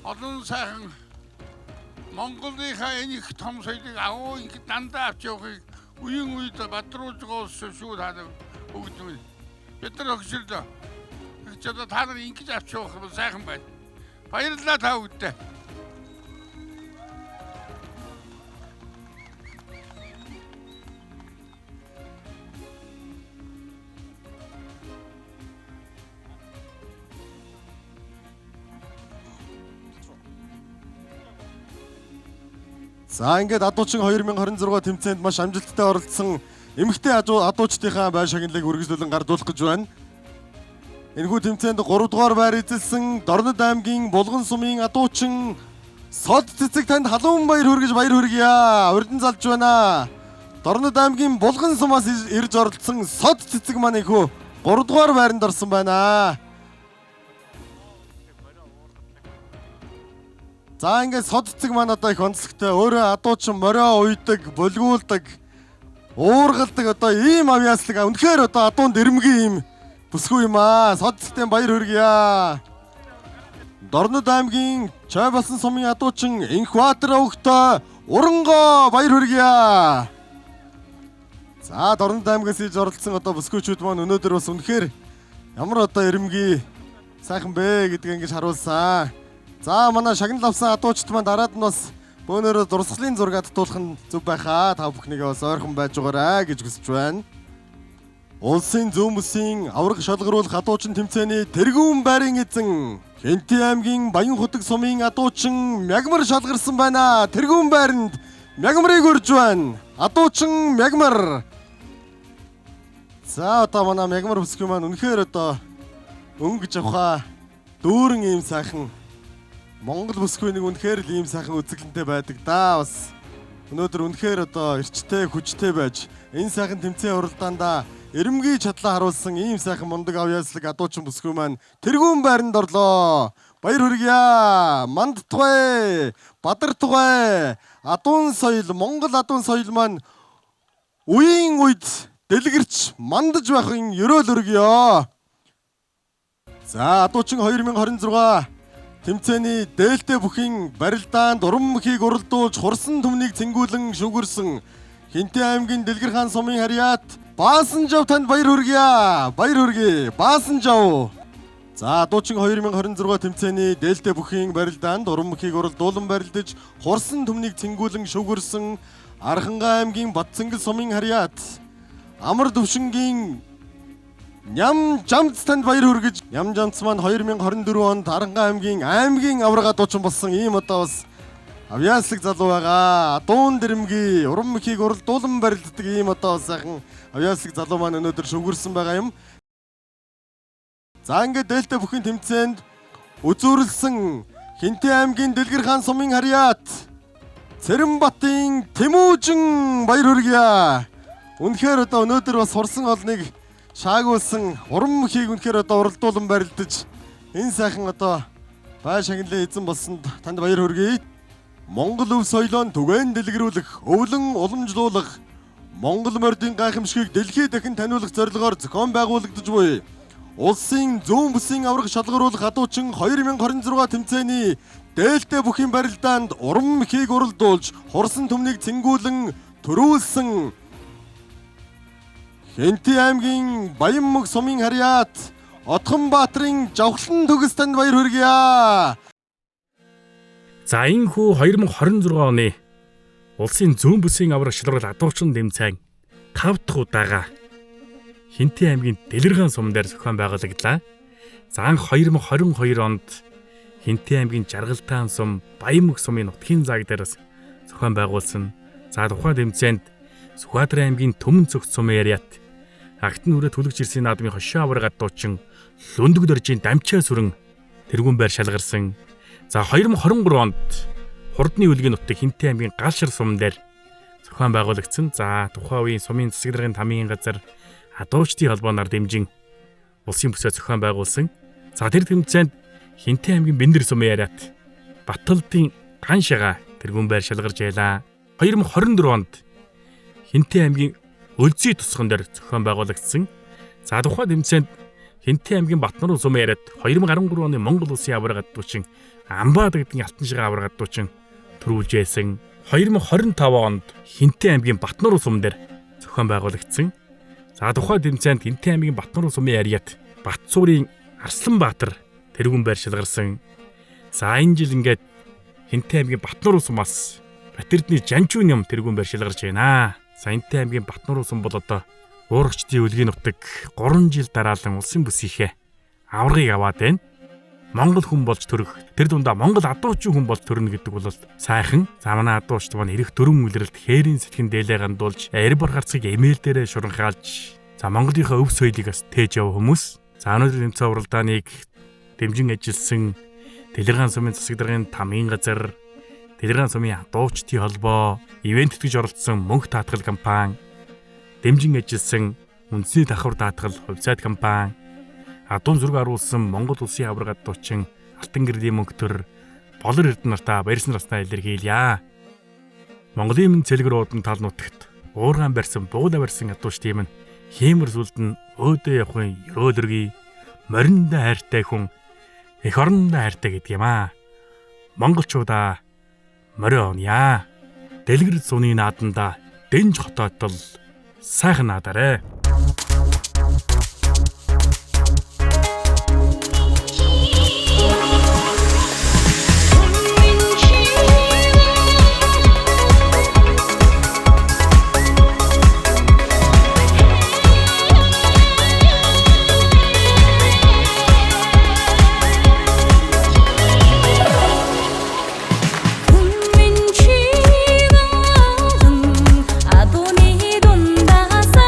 олон сайхан Монголынхаа энэ их том соёлыг агуу ингэ дандаа авч явахыг үеийн үед бадруулж байгаа шүү та бүгд мөн. Бид нар өгшөрлөө. Одоо та нар ингэж авч явах юм сайхан байна. Баярлалаа та бүдтэй. За ингээд адуучин 2026 тэмцээнд маш амжилттай оролцсон эмэгтэй адуучдынхаа байр шагналыг үргэлжлүүлэн гардуулах гэж байна. Энэхүү тэмцээнд 3 дугаар байр эзэлсэн Дорнод аймгийн Булган сумын адуучин Сод цэцэг танд халуун баяр хүргэж баяр хүргье. Урьдан залж байна. Дорнод аймгийн Булган сумаас ирж оролцсон Сод цэцэг маань ихөө 3 дугаар байранд орсон байна. За ингээд Сод цэцэг маань одоо их онцлогтой. Өөрөө адуучин морио уйдаг, булгуулдаг, уургалдаг одоо ийм авьяаслаг үнэхээр одоо адуунд дэрэмгийн ийм бүсгүй юм аа. Сод цэцэгтэн баяр хүргье. Дорнод аймгийн Чой болсон сумын адуучин Инхбаатар өвгтөө Уранго баяр хүргье. За Дорнод аймгаас иж оролцсон одоо бүсгүйчүүд маань өнөөдөр бас үнэхээр ямар одоо эрэмгий сайхан бэ гэдгийг ингэж харуулсан. За манай шагнал авсан адуучд маань дараад нь бас бөөнөрөө дурсгалын зураг татуулах нь зөв байхаа. Та бүхнийгээ бас ойрхон байж байгаарай гэж хүсэж байна. Улсын зүүн бүсийн аврах шалгаруулах адуучин тэмцээний тэргүүн байрын эзэн Хэнти аймгийн Баян Хөдөг сумын адуучин Мягмар шалгарсан байна. Тэргүүн байранд Мягмарыг урьж байна. Адуучин Мягмар. За одоо манай Мягмар бүсгүй маань үнэхээр одоо өнгөж авахаа дүүрэн ийм сайхан Монгол бүсгүй нэг үнэхээр л ийм сайхан үзэсгэлэнтэй байдаг да. Бас өнөөдөр үнэхээр одоо эрчтэй хүчтэй байж энэ сайхан тэмцээн уралдаандаа эрэмгий чадлаа харуулсан ийм сайхан мундаг авьяаслаг адуучин бүсгүй маань тэргүүн байранд орлоо. Баяр хүргье. Манд тугай, Бадар тугай, адуун соёл, Монгол адуун соёл маань үеийн үед дэлгэрч мандаж байхын ерөөл өргөё. За адуучин 2026 тэмцээний дээлтэй бүхийн барилдаанд уран мөхийг уралдуулж хурсан түмнийг цэнгүүлэн шүгэрсэн Хэнти аймгийн Дэлгэр хаан сумын харьяат Баасан жав танд баяр хүргье. Баяр хүргэе. Баасан жав. За дуучин 2026 тэмцээний дээлтэй бүхийн барилдаанд уран бүхийг уралдуулан барилдаж хурсан төмнийг цэнгүүлэн шүгэрсэн Архангай аймгийн Батцэнгэл сумын харьяат амар төвшингийн Ням жамц танд баяр хүргэж Ням жамц маань 2024 онд Архангай аймгийн аврага дуучин болсон ийм одоо бас авьяаслаг залуу байгаа. Дуун дэрэмгийн уран бүхийг уралдуулан барилддаг ийм одоо сайхан авьяаслаг залуу маань өнөөдөр шүгэрсэн байгаа юм. За ингээд дээлтэй бүхэн тэмцээнд үзүүрлсэн Хинтээ аймгийн Дэлгэр хаан сумын харьяат Цэрэнбатын Тэмүүжин баяр хүргье. Үнэхээр одоо өнөөдөр бас хурсан олныг шаагуулсан уран бүхийг үнэхээр одоо уралдуулан барилдаж энэ сайхан одоо бай шагналын эзэн болсонд танд баяр хүргэе. Монгол өв соёлоо түгээн дэлгэрүүлэх, өвлөн уламжлуулах, Монгол мордын гайхамшигыг дэлхийд дахин таниулах зорилгоор зохион байгуулагдаж буй улсын зүүн бүсийн авраг шалгаруулах адуучин 2026 тэмцээний дээлтэй бүхийн барилдаанд уран бүхийг уралдуулж хурсан төмнийг цэнгүүлэн төрүүлсэн Хинтээ аймгийн Баянмөг сумын харьяат Отгонбаатрын Жавхлан төгс танд баяр хүргье. За энэхүү 2026 оны улсын зүүн бүсийн авраг шалрал адуучин тэмцээн 5 дахь удаага Хинтээ аймгийн Дэлгэр хаан суман дээр зохион байгуулагдлаа. За анх 2022 онд Хинтээ аймгийн Жаргалтаан сум, Баянмөг сумын нутгийн зааг дээрээс зохион байгуулсан. За тухайн тэмцээнд Сүхбаатарын аймгийн Төмөн цогц сумын яриат Агтан хүрээ түлэгж ирсэн наадмын хошоо авраг дуучин Лүндэг дөржийн Дамчаа сүрэн тэргүүн байр шалгарсан. За 2023 онд Хурдны үлгийн нутаг Хинтээ аймгийн Галшир суман дээр зохион байгуулагдсан. За тухайн үеийн сумын засаг даргын тамийн газар Адуучдын холбооноор дэмжин улсын бүсээ зохион байгуулсан. За тэр тэмцээнд Хинтээ аймгийн Бэндэр сумын яриат Баталдын Ган шагаа тэргүүн байр шалгарч ялаа. 2024 онд Хинтээ аймгийн Өлзий тусган дээр зохион байгуулагдсан. За тухайн тэмцээнд Хинтээ аймгийн Батнуурын сумын яриат 2013 оны Монгол улсын авраг дуучин Амбаад гэдэг алтан шигээ авраг дуучин төрүүлж яйсан. 2025 онд Хинтээ аймгийн Батнуурын суман дээр зохион байгуулагдсан. За тухайн тэмцээнд Хинтээ аймгийн Батнуурын сумын яриат Батцуурын Арсланбаатар тэргүүн байр шалгарсан. За энэ жил ингээд Хинтээ аймгийн Батнуурын сумаас Батэрдний Жанжуун ям тэргүүн байр шалгарч байна. За Хинтээ аймгийн Батнуурын сум бол одоо уурагчдын үлгийн нутаг 3 жил дараалан улсын бүсийнхээ аврагыг аваад байна. Монгол хүн болж төрөх, тэр дундаа Монгол адуучин хүн болж төрнө гэдэг бол сайхан. За манай адуучд маань эрэх дөрвөн үлрэлт хээрийн сэтгэн дээлээ гандуулж, арбар гарцыг эмэйл дээрээ шуранхаалж, за Монголынхаа өв соёлыг бас тээж яв хүмүүс. За өнөөдөр тэмцээн уралдааныг дэмжин ажилласан Дэлгэр хаан сумын засаг даргын тамийн газар, Дэлгэр хаан сумын адуучдын холбоо, ивент тэтгэж оролцсон мөнх даатгал компани, дэмжин ажилласан үндэсний давхар даатгал хувьцаат компани, адуун зүрэг аруулсан Монгол улсын авраг дуучин Алтан гэрлийн мөнгөтөр Болор Эрдэнэ нартаа баярсан раснаа илэрхийлье. Монголын минь цэлгэр уудан тал нутагт уургаан барьсан буула барьсан адуучдын минь хиймэр сүлдэн өөдөө явахын өрөөлөргий мориндоо хайртай хүн эх орондоо хайртай гэдэг юм аа. Монголчуудаа морио ония. Дэлгэр зуны нааданда дэнж хотоотол сайхан наадарэ. 아도니 돈다사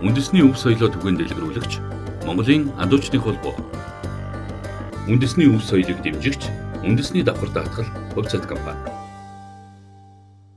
үндэсний өв соёлоо түгээн дэлгэрүүлэгч Монголын адуучдын холбоо. Үндэсний өв соёлыг дэмжигч үндэсний давхар даатгал хувьцат компани.